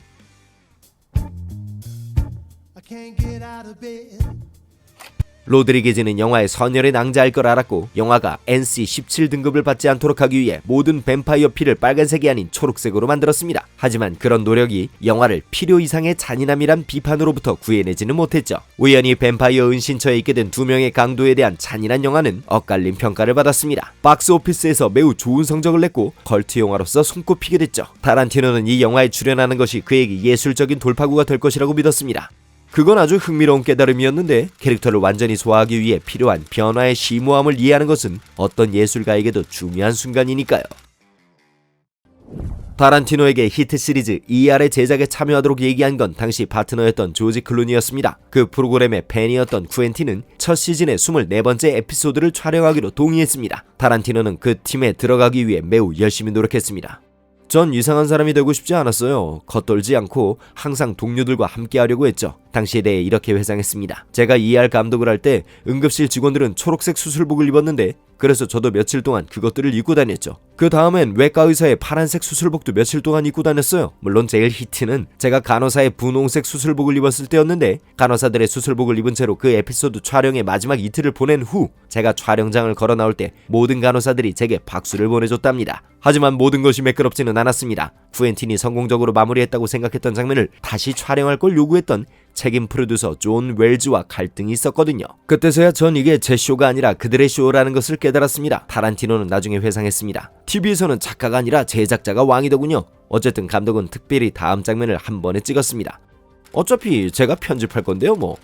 로드리게즈는 영화의 선열의 낭자일 걸 알았고 영화가 NC-17 등급을 받지 않도록 하기 위해 모든 뱀파이어 피를 빨간색이 아닌 초록색으로 만들었습니다. 하지만 그런 노력이 영화를 필요 이상의 잔인함이란 비판으로부터 구해내지는 못했죠. 우연히 뱀파이어 은신처에 있게 된 두 명의 강도에 대한 잔인한 영화는 엇갈린 평가를 받았습니다. 박스오피스에서 매우 좋은 성적을 냈고 컬트 영화로서 손꼽히게 됐죠. 타란티노는 이 영화에 출연하는 것이 그에게 예술적인 돌파구가 될 것이라고 믿었습니다. 그건 아주 흥미로운 깨달음이었는데 캐릭터를 완전히 소화하기 위해 필요한 변화의 심오함을 이해하는 것은 어떤 예술가에게도 중요한 순간이니까요. 타란티노에게 히트 시리즈 ER의 제작에 참여하도록 얘기한 건 당시 파트너였던 조지 클루니였습니다. 그 프로그램의 팬이었던 쿠엔틴은 첫 시즌의 24번째 에피소드를 촬영하기로 동의했습니다. 타란티노는 그 팀에 들어가기 위해 매우 열심히 노력했습니다. 전 이상한 사람이 되고 싶지 않았어요. 겉돌지 않고 항상 동료들과 함께 하려고 했죠. 당시에 대해 이렇게 회상했습니다. 제가 ER 감독을 할 때 응급실 직원들은 초록색 수술복을 입었는데 그래서 저도 며칠 동안 그것들을 입고 다녔죠. 그 다음엔 외과 의사의 파란색 수술복도 며칠 동안 입고 다녔어요. 물론 제일 히트는 제가 간호사의 분홍색 수술복을 입었을 때였는데 간호사들의 수술복을 입은 채로 그 에피소드 촬영의 마지막 이틀을 보낸 후 제가 촬영장을 걸어 나올 때 모든 간호사들이 제게 박수를 보내줬답니다. 하지만 모든 것이 매끄럽지는 않았습니다. 쿠엔틴이 성공적으로 마무리했다고 생각했던 장면을 다시 촬영할 걸 요구했던 책임 프로듀서 존 웰즈와 갈등이 있었거든요. 그때서야 전 이게 제 쇼가 아니라 그들의 쇼라는 것을 깨달았습니다. 타란티노는 나중에 회상했습니다. TV에서는 작가가 아니라 제작자가 왕이더군요. 어쨌든 감독은 특별히 다음 장면을 한 번에 찍었습니다. 어차피 제가 편집할 건데요 뭐.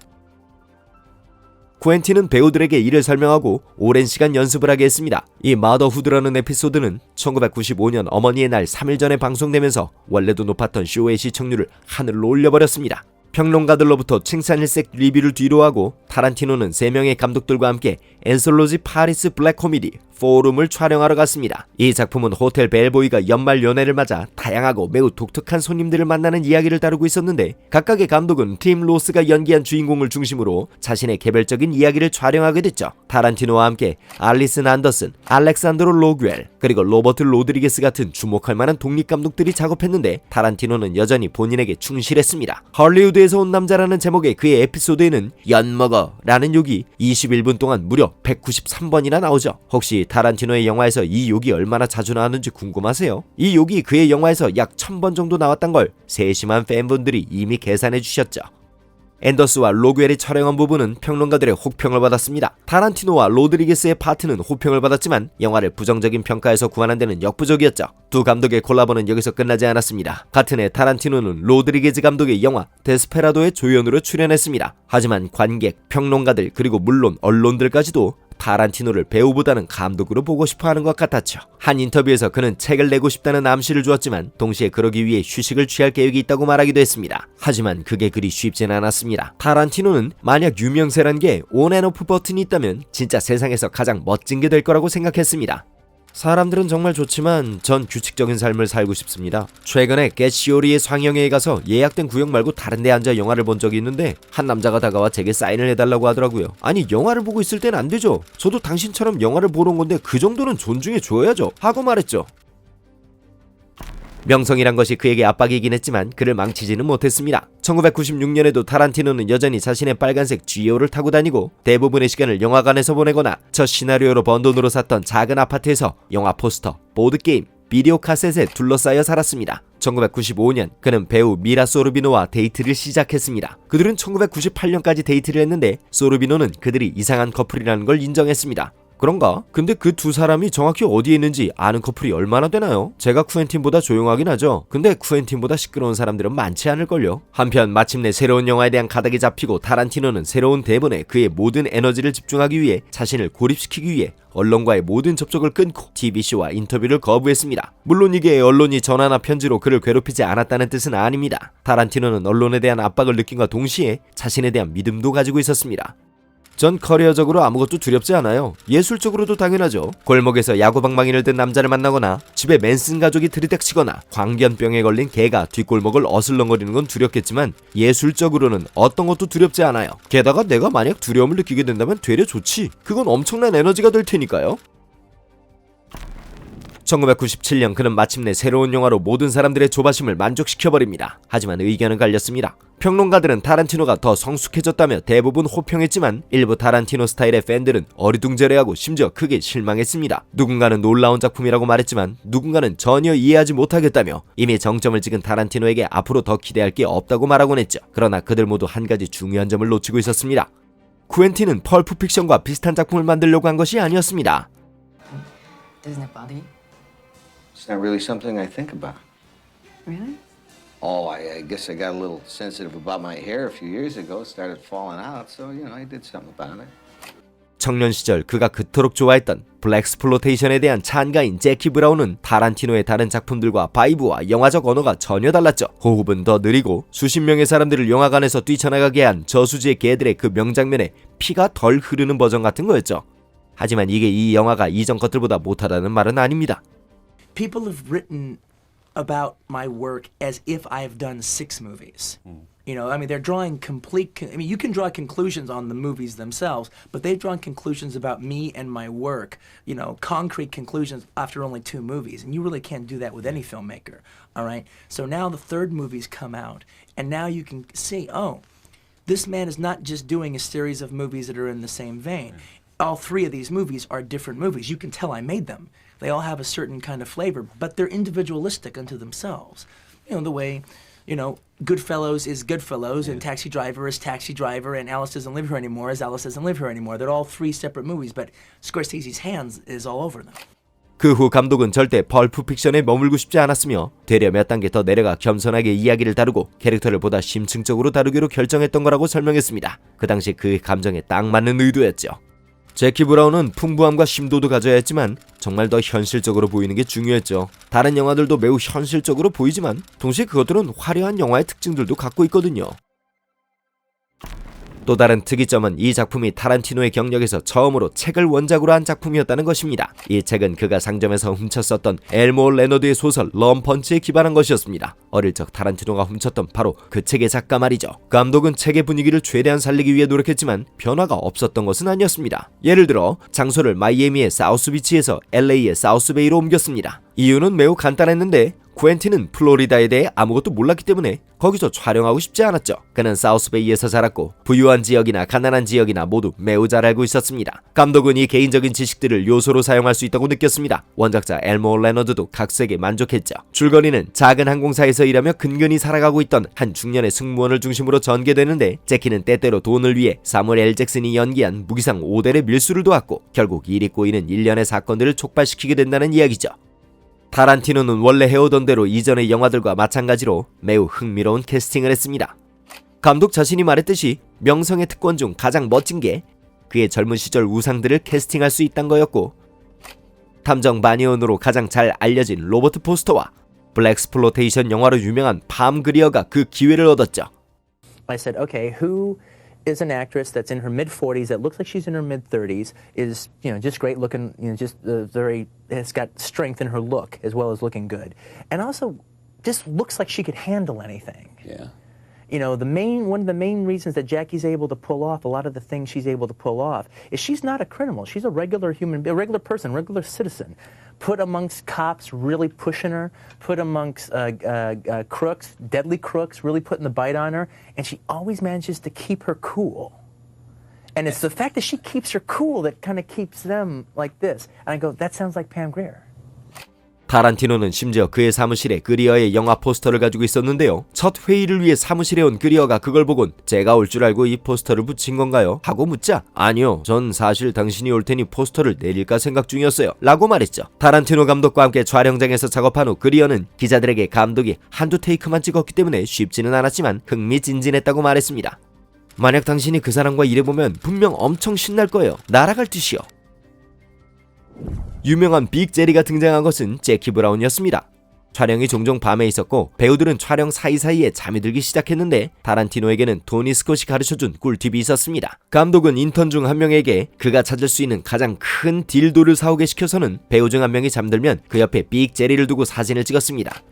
쿠엔틴은 배우들에게 이를 설명하고 오랜 시간 연습을 하게 했습니다. 이 마더후드라는 에피소드는 1995년 어머니의 날 3일 전에 방송되면서 원래도 높았던 쇼의 시청률을 하늘로 올려버렸습니다. 평론가들로부터 칭찬일색 리뷰를 뒤로하고 타란티노는 3명의 감독들과 함께 엔솔로지 파리스 블랙 코미디 포rum을 촬영하러 갔습니다. 이 작품은 호텔 벨보이가 연말 연회를 맞아 다양하고 매우 독특한 손님들을 만나는 이야기를 다루고 있었는데 각각의 감독은 팀 로스가 연기한 주인공을 중심으로 자신의 개별적인 이야기를 촬영하게 됐죠. 타란티노와 함께 알리슨 안더슨, 알렉산드로 로그웰, 그리고 로버트 로드리게스 같은 주목할 만한 독립감독들이 작업했는데 타란티노는 여전히 본인에게 충실했습니다. 헐리우드에서 온 남자라는 제목의 그의 에피소드에는 엿먹어 라는 욕이 21분 동안 무려 193번이나 나오죠. 혹시 타란티노의 영화에서 이 욕이 얼마나 자주 나왔는지 궁금하세요? 이 욕이 그의 영화에서 약 1000번 정도 나왔단 걸 세심한 팬분들이 이미 계산해 주셨죠. 앤더스와 로그웰이 촬영한 부분은 평론가들의 혹평을 받았습니다. 타란티노와 로드리게스의 파트는 호평을 받았지만 영화를 부정적인 평가에서 구원한 데는 역부족이었죠. 두 감독의 콜라보는 여기서 끝나지 않았습니다. 같은 해 타란티노는 로드리게즈 감독의 영화 데스페라도의 조연으로 출연했습니다. 하지만 관객, 평론가들 그리고 물론 언론들까지도 타란티노를 배우보다는 감독으로 보고 싶어하는 것 같았죠. 한 인터뷰에서 그는 책을 내고 싶다는 암시를 주었지만 동시에 그러기 위해 휴식을 취할 계획이 있다고 말하기도 했습니다. 하지만 그게 그리 쉽진 않았습니다. 타란티노는 만약 유명세란 게 온앤오프 버튼이 있다면 진짜 세상에서 가장 멋진 게 될 거라고 생각했습니다. 사람들은 정말 좋지만 전 규칙적인 삶을 살고 싶습니다. 최근에 겟시오리의 상영회에 가서 예약된 구역 말고 다른 데 앉아 영화를 본 적이 있는데 한 남자가 다가와 제게 사인을 해달라고 하더라고요. 아니 영화를 보고 있을 땐 안 되죠. 저도 당신처럼 영화를 보러 온 건데 그 정도는 존중해 줘야죠 하고 말했죠. 명성이란 것이 그에게 압박이긴 했지만 그를 망치지는 못했습니다. 1996년에도 타란티노는 여전히 자신의 빨간색 GO를 타고 다니고 대부분의 시간을 영화관에서 보내거나 첫 시나리오로 번 돈으로 샀던 작은 아파트에서 영화 포스터, 보드게임, 비디오 카셋에 둘러싸여 살았습니다. 1995년 그는 배우 미라 소르비노와 데이트를 시작했습니다. 그들은 1998년까지 데이트를 했는데 소르비노는 그들이 이상한 커플이라는 걸 인정했습니다. 그런가? 근데 그 두 사람이 정확히 어디에 있는지 아는 커플이 얼마나 되나요? 제가 쿠엔틴보다 조용하긴 하죠. 근데 쿠엔틴보다 시끄러운 사람들은 많지 않을걸요. 한편 마침내 새로운 영화에 대한 가닥이 잡히고 타란티노는 새로운 대본에 그의 모든 에너지를 집중하기 위해 자신을 고립시키기 위해 언론과의 모든 접촉을 끊고 TV쇼와 인터뷰를 거부했습니다. 물론 이게 언론이 전화나 편지로 그를 괴롭히지 않았다는 뜻은 아닙니다. 타란티노는 언론에 대한 압박을 느낀과 동시에 자신에 대한 믿음도 가지고 있었습니다. 전 커리어적으로 아무것도 두렵지 않아요. 예술적으로도 당연하죠. 골목에서 야구방망이를 든 남자를 만나거나 집에 맨슨 가족이 들이닥치거나 광견병에 걸린 개가 뒷골목을 어슬렁거리는 건 두렵겠지만 예술적으로는 어떤 것도 두렵지 않아요. 게다가 내가 만약 두려움을 느끼게 된다면 되려 좋지. 그건 엄청난 에너지가 될 테니까요. 1997년 그는 마침내 새로운 영화로 모든 사람들의 조바심을 만족시켜버립니다. 하지만 의견은 갈렸습니다. 평론가들은 타란티노가 더 성숙해졌다며 대부분 호평했지만 일부 타란티노 스타일의 팬들은 어리둥절해하고 심지어 크게 실망했습니다. 누군가는 놀라운 작품이라고 말했지만 누군가는 전혀 이해하지 못하겠다며 이미 정점을 찍은 타란티노에게 앞으로 더 기대할 게 없다고 말하곤 했죠. 그러나 그들 모두 한 가지 중요한 점을 놓치고 있었습니다. 쿠엔틴은 펄프 픽션과 비슷한 작품을 만들려고 한 것이 아니었습니다. Doesn't it bother you? It's not really something I think about. Really? Oh, I guess I got a little sensitive about my hair a few years ago. It started falling out, so, I did something about it. 청년 시절 그가 그토록 좋아했던 블랙스플로테이션에 대한 찬가인 제키 브라운은 타란티노의 다른 작품들과 바이브와 영화적 언어가 전혀 달랐죠. 호흡은 더 느리고 수십 명의 사람들을 영화관에서 뛰쳐나가게 한 저수지의 개들의 그 명장면에 피가 덜 흐르는 버전 같은 거였죠. 하지만 이게 이 영화가 이전 것들보다 못하다는 말은 아닙니다. People have written about my work as if I've done 6 movies. They're drawing you can draw conclusions on the movies themselves, but they've drawn conclusions about me and my work, concrete conclusions after only 2 movies. And you really can't do that with any filmmaker, all right? So now the third movie's come out, and now you can see, this man is not just doing a series of movies that are in the same vein. All 3 of these movies are different movies. You can tell I made them. They all have a certain kind of flavor, but they're individualistic unto themselves. The way, Goodfellas is Goodfellas, and Taxi Driver is Taxi Driver, and Alice Doesn't Live Here Anymore is Alice Doesn't Live Here Anymore. They're all 3 separate movies, but Scorsese's hands is all over them. 그 후 감독은 절대 펄프 픽션에 머물고 싶지 않았으며 되려 몇 단계 더 내려가 겸손하게 이야기를 다루고 캐릭터를 보다 심층적으로 다루기로 결정했던 거라고 설명했습니다. 그 당시 그의 감정에 딱 맞는 의도였죠. 제키 브라운은 풍부함과 심도도 가져야 했지만 정말 더 현실적으로 보이는 게 중요했죠. 다른 영화들도 매우 현실적으로 보이지만 동시에 그것들은 화려한 영화의 특징들도 갖고 있거든요. 또 다른 특이점은 이 작품이 타란티노의 경력에서 처음으로 책을 원작으로 한 작품이었다는 것입니다. 이 책은 그가 상점에서 훔쳤었던 엘모 레너드의 소설 럼펀치에 기반한 것이었습니다. 어릴 적 타란티노가 훔쳤던 바로 그 책의 작가 말이죠. 감독은 책의 분위기를 최대한 살리기 위해 노력했지만 변화가 없었던 것은 아니었습니다. 예를 들어 장소를 마이애미의 사우스비치에서 LA의 사우스베이로 옮겼습니다. 이유는 매우 간단했는데 쿠엔틴은 플로리다에 대해 아무것도 몰랐기 때문에 거기서 촬영하고 싶지 않았죠. 그는 사우스베이에서 자랐고 부유한 지역이나 가난한 지역이나 모두 매우 잘 알고 있었습니다. 감독은 이 개인적인 지식들을 요소로 사용할 수 있다고 느꼈습니다. 원작자 엘모 레너드도 각색에 만족했죠. 줄거리는 작은 항공사에서 일하며 근근히 살아가고 있던 한 중년의 승무원을 중심으로 전개되는데 제키는 때때로 돈을 위해 사무엘 L. 잭슨이 연기한 무기상 5대의 밀수를 도왔고 결국 일이 꼬이는 일련의 사건들을 촉발시키게 된다는 이야기죠. 타란티노는 원래 해오던 대로 이전의 영화들과 마찬가지로 매우 흥미로운 캐스팅을 했습니다. 감독 자신이 말했듯이 명성의 특권 중 가장 멋진 게 그의 젊은 시절 우상들을 캐스팅할 수 있다는 거였고 탐정 바니온으로 가장 잘 알려진 로버트 포스터와 블랙스플로테이션 영화로 유명한 팜 그리어가 그 기회를 얻었죠. I said, okay, who is an actress that's in her mid-40s that looks like she's in her mid-30s, is just great looking, just has got strength in her look as well as looking good, and also just looks like she could handle anything. Yeah. One of the main reasons that Jackie's able to pull off a lot of the things she's able to pull off is she's not a criminal. She's a regular person, regular citizen. Put amongst cops really pushing her, put amongst crooks, deadly crooks, really putting the bite on her, and she always manages to keep her cool. And it's the fact that she keeps her cool that kind of keeps them like this. And I go, that sounds like Pam Grier. 타란티노는 심지어 그의 사무실에 그리어의 영화 포스터를 가지고 있었는데요. 첫 회의를 위해 사무실에 온 그리어가 그걸 보곤 제가 올 줄 알고 이 포스터를 붙인 건가요? 하고 묻자 아니요, 전 사실 당신이 올 테니 포스터를 내릴까 생각 중이었어요 라고 말했죠. 타란티노 감독과 함께 촬영장에서 작업한 후 그리어는 기자들에게 감독이 한두 테이크만 찍었기 때문에 쉽지는 않았지만 흥미진진했다고 말했습니다. 만약 당신이 그 사람과 일해보면 분명 엄청 신날 거예요. 날아갈 듯이요. 유명한 빅 제리가 등장한 것은 제키 브라운이었습니다. 촬영이 종종 밤에 있었고 배우들은 촬영 사이사이에 잠이 들기 시작했는데 타란티노에게는 토니 스콧이 가르쳐준 꿀팁이 있었습니다. 감독은 인턴 중 한 명에게 그가 찾을 수 있는 가장 큰 딜도를 사오게 시켜서는 배우 중 한 명이 잠들면 그 옆에 빅 제리를 두고 사진을 찍었습니다.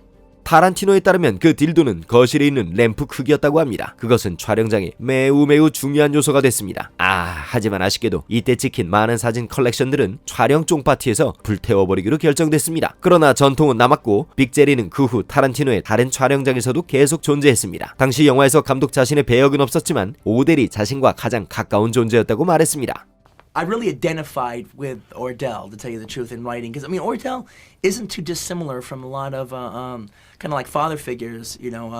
타란티노에 따르면 그 딜도는 거실에 있는 램프 크기였다고 합니다. 그것은 촬영장에 매우 중요한 요소가 됐습니다. 하지만 아쉽게도 이때 찍힌 많은 사진 컬렉션들은 촬영 쫑파티에서 불태워버리기로 결정됐습니다. 그러나 전통은 남았고 빅제리는 그 후 타란티노의 다른 촬영장에서도 계속 존재했습니다. 당시 영화에서 감독 자신의 배역은 없었지만 오델이 자신과 가장 가까운 존재였다고 말했습니다. I really identified with Ordell, to tell you the truth, in writing. Because, I mean, Ordell isn't too dissimilar from a lot of kind of like father figures, you know,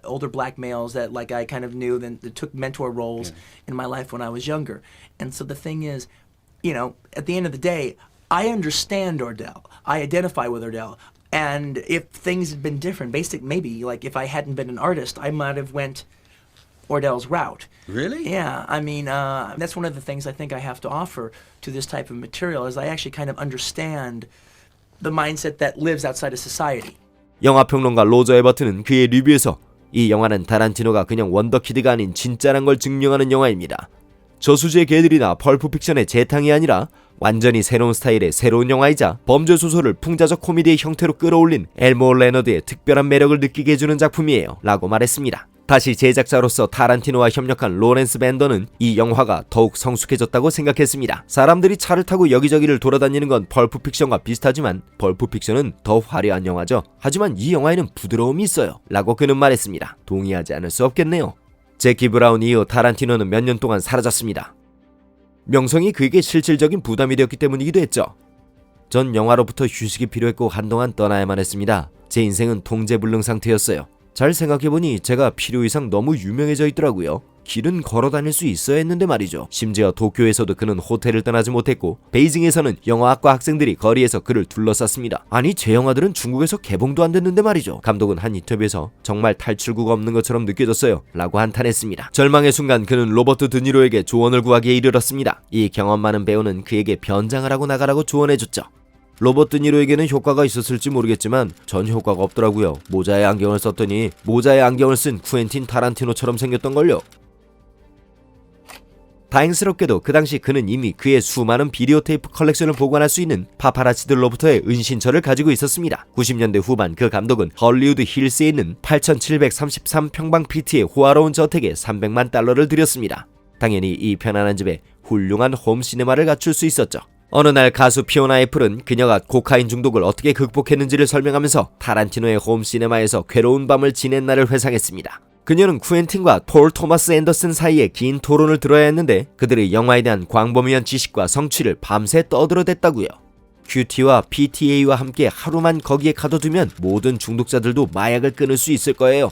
older black males that like I kind of knew that took mentor roles in my life when I was younger. And so the thing is, you know, at the end of the day, I understand Ordell. I identify with Ordell. And if things had been different, maybe like if I hadn't been an artist, I might have went Ordell's route. Really? Yeah, I mean, that's one of the things I think I have to offer to this type of material is I actually kind of understand the mindset that lives outside of society. 영화평론가 로저 에버튼은 그의 리뷰에서 이 영화는 타란티노가 그냥 원더키드가 아닌 진짜란 걸 증명하는 영화입니다. 저수지의 개들이나 펄프픽션의 재탕이 아니라 완전히 새로운 스타일의 새로운 영화이자 범죄 소설을 풍자적 코미디의 형태로 끌어올린 엘모 레너드의 특별한 매력을 느끼게 해주는 작품이에요 라고 말했습니다. 다시 제작자로서 타란티노와 협력한 로렌스 밴더는 이 영화가 더욱 성숙해졌다고 생각했습니다. 사람들이 차를 타고 여기저기를 돌아다니는 건 펄프픽션과 비슷하지만 펄프픽션은 더 화려한 영화죠. 하지만 이 영화에는 부드러움이 있어요 라고 그는 말했습니다. 동의하지 않을 수 없겠네요. 제키 브라운 이후 타란티노는 몇 년 동안 사라졌습니다. 명성이 그에게 실질적인 부담이 되었기 때문이기도 했죠. 전 영화로부터 휴식이 필요했고 한동안 떠나야만 했습니다. 제 인생은 통제불능 상태였어요. 잘 생각해보니 제가 필요 이상 너무 유명해져 있더라고요. 길은 걸어다닐 수 있어야 했는데 말이죠. 심지어 도쿄에서도 그는 호텔을 떠나지 못했고 베이징에서는 영화학과 학생들이 거리에서 그를 둘러쌌습니다. 아니 제 영화들은 중국에서 개봉도 안 됐는데 말이죠. 감독은 한 인터뷰에서 정말 탈출구가 없는 것처럼 느껴졌어요 라고 한탄했습니다. 절망의 순간 그는 로버트 드니로에게 조언을 구하기에 이르렀습니다. 이 경험 많은 배우는 그에게 변장을 하고 나가라고 조언해줬죠. 로버트 드니로에게는 효과가 있었을지 모르겠지만 전 효과가 없더라고요. 모자에 안경을 썼더니 모자에 안경을 쓴 쿠엔틴 타란티노처럼 생겼던걸요. 다행스럽게도 그 당시 그는 이미 그의 수많은 비디오 테이프 컬렉션을 보관할 수 있는 파파라치들로부터의 은신처를 가지고 있었습니다. 90년대 후반 그 감독은 헐리우드 힐스에 있는 8,733평방피트의 호화로운 저택에 $300만 들였습니다. 당연히 이 편안한 집에 훌륭한 홈시네마를 갖출 수 있었죠. 어느 날 가수 피오나 애플은 그녀가 코카인 중독을 어떻게 극복했는지를 설명하면서 타란티노의 홈시네마에서 괴로운 밤을 지낸 날을 회상했습니다. 그녀는 쿠엔틴과 폴 토마스 앤더슨 사이에 긴 토론을 들어야 했는데 그들의 영화에 대한 광범위한 지식과 성취를 밤새 떠들어댔다고요. QT와 PTA와 함께 하루만 거기에 가둬두면 모든 중독자들도 마약을 끊을 수 있을 거예요.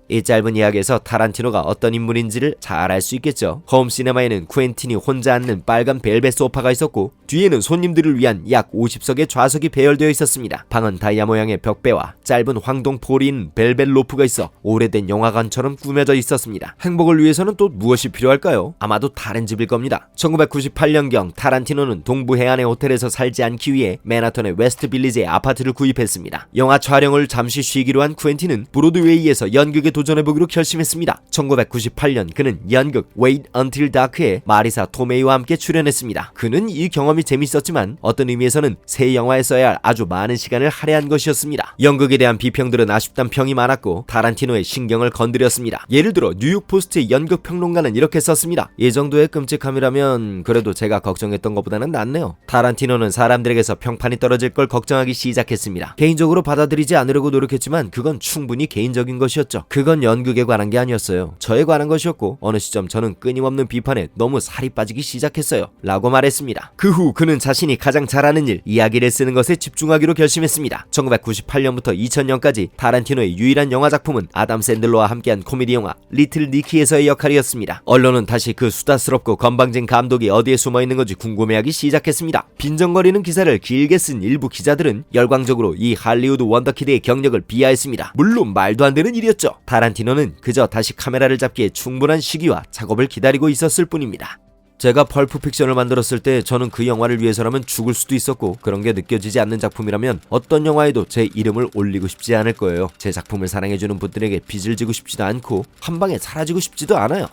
이 짧은 이야기에서 타란티노가 어떤 인물인지를 잘 알 수 있겠죠. 홈시네마에는 쿠엔틴이 혼자 앉는 빨간 벨벳 소파가 있었고 뒤에는 손님들을 위한 약 50석의 좌석이 배열되어 있었습니다. 방은 다이아 모양의 벽배와 짧은 황동 폴이 있는 벨벳 로프가 있어 오래된 영화관처럼 꾸며져 있었습니다. 행복을 위해서는 또 무엇이 필요할까요? 아마도 다른 집일 겁니다. 1998년경 타란티노는 동부 해안의 호텔에서 살지 않기 위해 맨하탄의 웨스트 빌리지에 아파트를 구입했습니다. 영화 촬영을 잠시 쉬기로 한 쿠엔틴은 브로드웨이에서 연극에 도전해보기로 결심했습니다. 1998년 그는 연극 Wait Until Dark에 마리사 토메이와 함께 출연했습니다. 그는 이 경험이 재밌었지만 어떤 의미에서는 새 영화에 써야 할 아주 많은 시간을 할애한 것이었습니다. 연극에 대한 비평들은 아쉽단 평이 많았고 타란티노의 신경을 건드렸습니다. 예를 들어 뉴욕 포스트의 연극 평론가는 이렇게 썼습니다. 이 정도의 끔찍함이라면 그래도 제가 걱정했던 것보다는 낫네요. 타란티노는 사람들에게서 평판이 떨어질 걸 걱정하기 시작했습니다. 개인적으로 받아들이지 않으려고 노력했지만 그건 충분히 개인적인 것이었죠. 그건 연극에 관한 게 아니었어요. 저에 관한 것이었고 어느 시점 저는 끊임없는 비판에 너무 살이 빠지기 시작했어요 라고 말했습니다. 그 후 그는 자신이 가장 잘하는 일, 이야기를 쓰는 것에 집중하기로 결심했습니다. 1998년부터 2000년까지 타란티노의 유일한 영화 작품은 아담 샌들러와 함께한 코미디 영화 리틀 니키에서의 역할이었습니다. 언론은 다시 그 수다스럽고 건방진 감독이 어디에 숨어있는 건지 궁금해하기 시작했습니다. 빈정거리는 기사를 길게 쓴 일부 기자들은 열광적으로 이 할리우드 원더키드의 경력을 비하했습니다. 물론 말도 안 되는 일이었죠. 타란티노는 그저 다시 카메라를 잡기에 충분한 시기와 작업을 기다리고 있었을 뿐입니다. 제가 펄프 픽션을 만들었을 때 저는 그 영화를 위해서라면 죽을 수도 있었고 그런 게 느껴지지 않는 작품이라면 어떤 영화에도 제 이름을 올리고 싶지 않을 거예요. 제 작품을 사랑해주는 분들에게 빚을 지고 싶지도 않고 한 방에 사라지고 싶지도 않아요.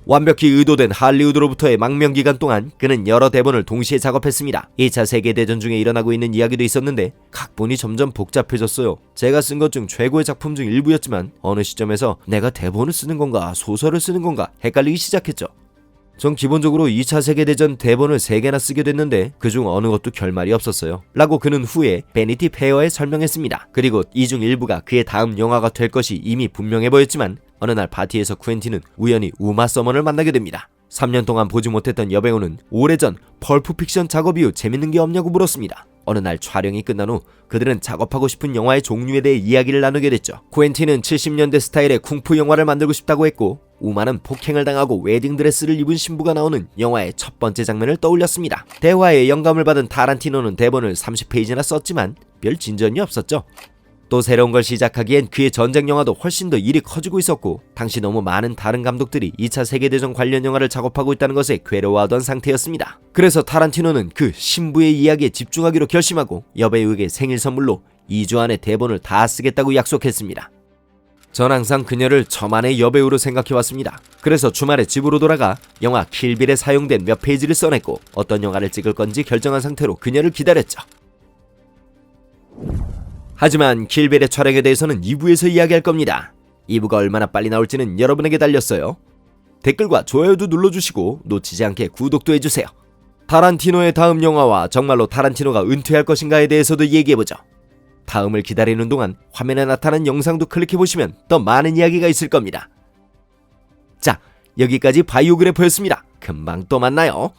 완벽히 의도된 할리우드로부터의 망명 기간 동안 그는 여러 대본을 동시에 작업했습니다. 2차 세계대전 중에 일어나고 있는 이야기도 있었는데 각본이 점점 복잡해졌어요. 제가 쓴 것 중 최고의 작품 중 일부였지만 어느 시점에서 내가 대본을 쓰는 건가 소설을 쓰는 건가 헷갈리기 시작했죠. 전 기본적으로 2차 세계대전 대본을 3개나 쓰게 됐는데 그중 어느 것도 결말이 없었어요. 라고 그는 후에 베니티 페어에 설명했습니다. 그리고 이 중 일부가 그의 다음 영화가 될 것이 이미 분명해 보였지만 어느 날 파티에서 쿠엔틴은 우연히 우마 서먼을 만나게 됩니다. 3년 동안 보지 못했던 여배우는 오래전 펄프 픽션 작업 이후 재밌는 게 없냐고 물었습니다. 어느 날 촬영이 끝난 후 그들은 작업하고 싶은 영화의 종류에 대해 이야기를 나누게 됐죠. 쿠엔틴은 70년대 스타일의 쿵푸 영화를 만들고 싶다고 했고 우마는 폭행을 당하고 웨딩드레스를 입은 신부가 나오는 영화의 첫 번째 장면을 떠올렸습니다. 대화에 영감을 받은 타란티노는 대본을 30페이지나 썼지만 별 진전이 없었죠. 또 새로운 걸 시작하기엔 그의 전쟁 영화도 훨씬 더 일이 커지고 있었고 당시 너무 많은 다른 감독들이 2차 세계대전 관련 영화를 작업하고 있다는 것에 괴로워하던 상태였습니다. 그래서 타란티노는 그 신부의 이야기에 집중하기로 결심하고 여배우에게 생일 선물로 2주 안에 대본을 다 쓰겠다고 약속했습니다. 전 항상 그녀를 저만의 여배우로 생각해왔습니다. 그래서 주말에 집으로 돌아가 영화 킬빌에 사용된 몇 페이지를 써냈고 어떤 영화를 찍을 건지 결정한 상태로 그녀를 기다렸죠. 하지만 킬빌의 촬영에 대해서는 2부에서 이야기할 겁니다. 2부가 얼마나 빨리 나올지는 여러분에게 달렸어요. 댓글과 좋아요도 눌러주시고 놓치지 않게 구독도 해주세요. 타란티노의 다음 영화와 정말로 타란티노가 은퇴할 것인가에 대해서도 얘기해보죠. 다음을 기다리는 동안 화면에 나타난 영상도 클릭해보시면 더 많은 이야기가 있을 겁니다. 자, 여기까지 바이오그래퍼였습니다. 금방 또 만나요.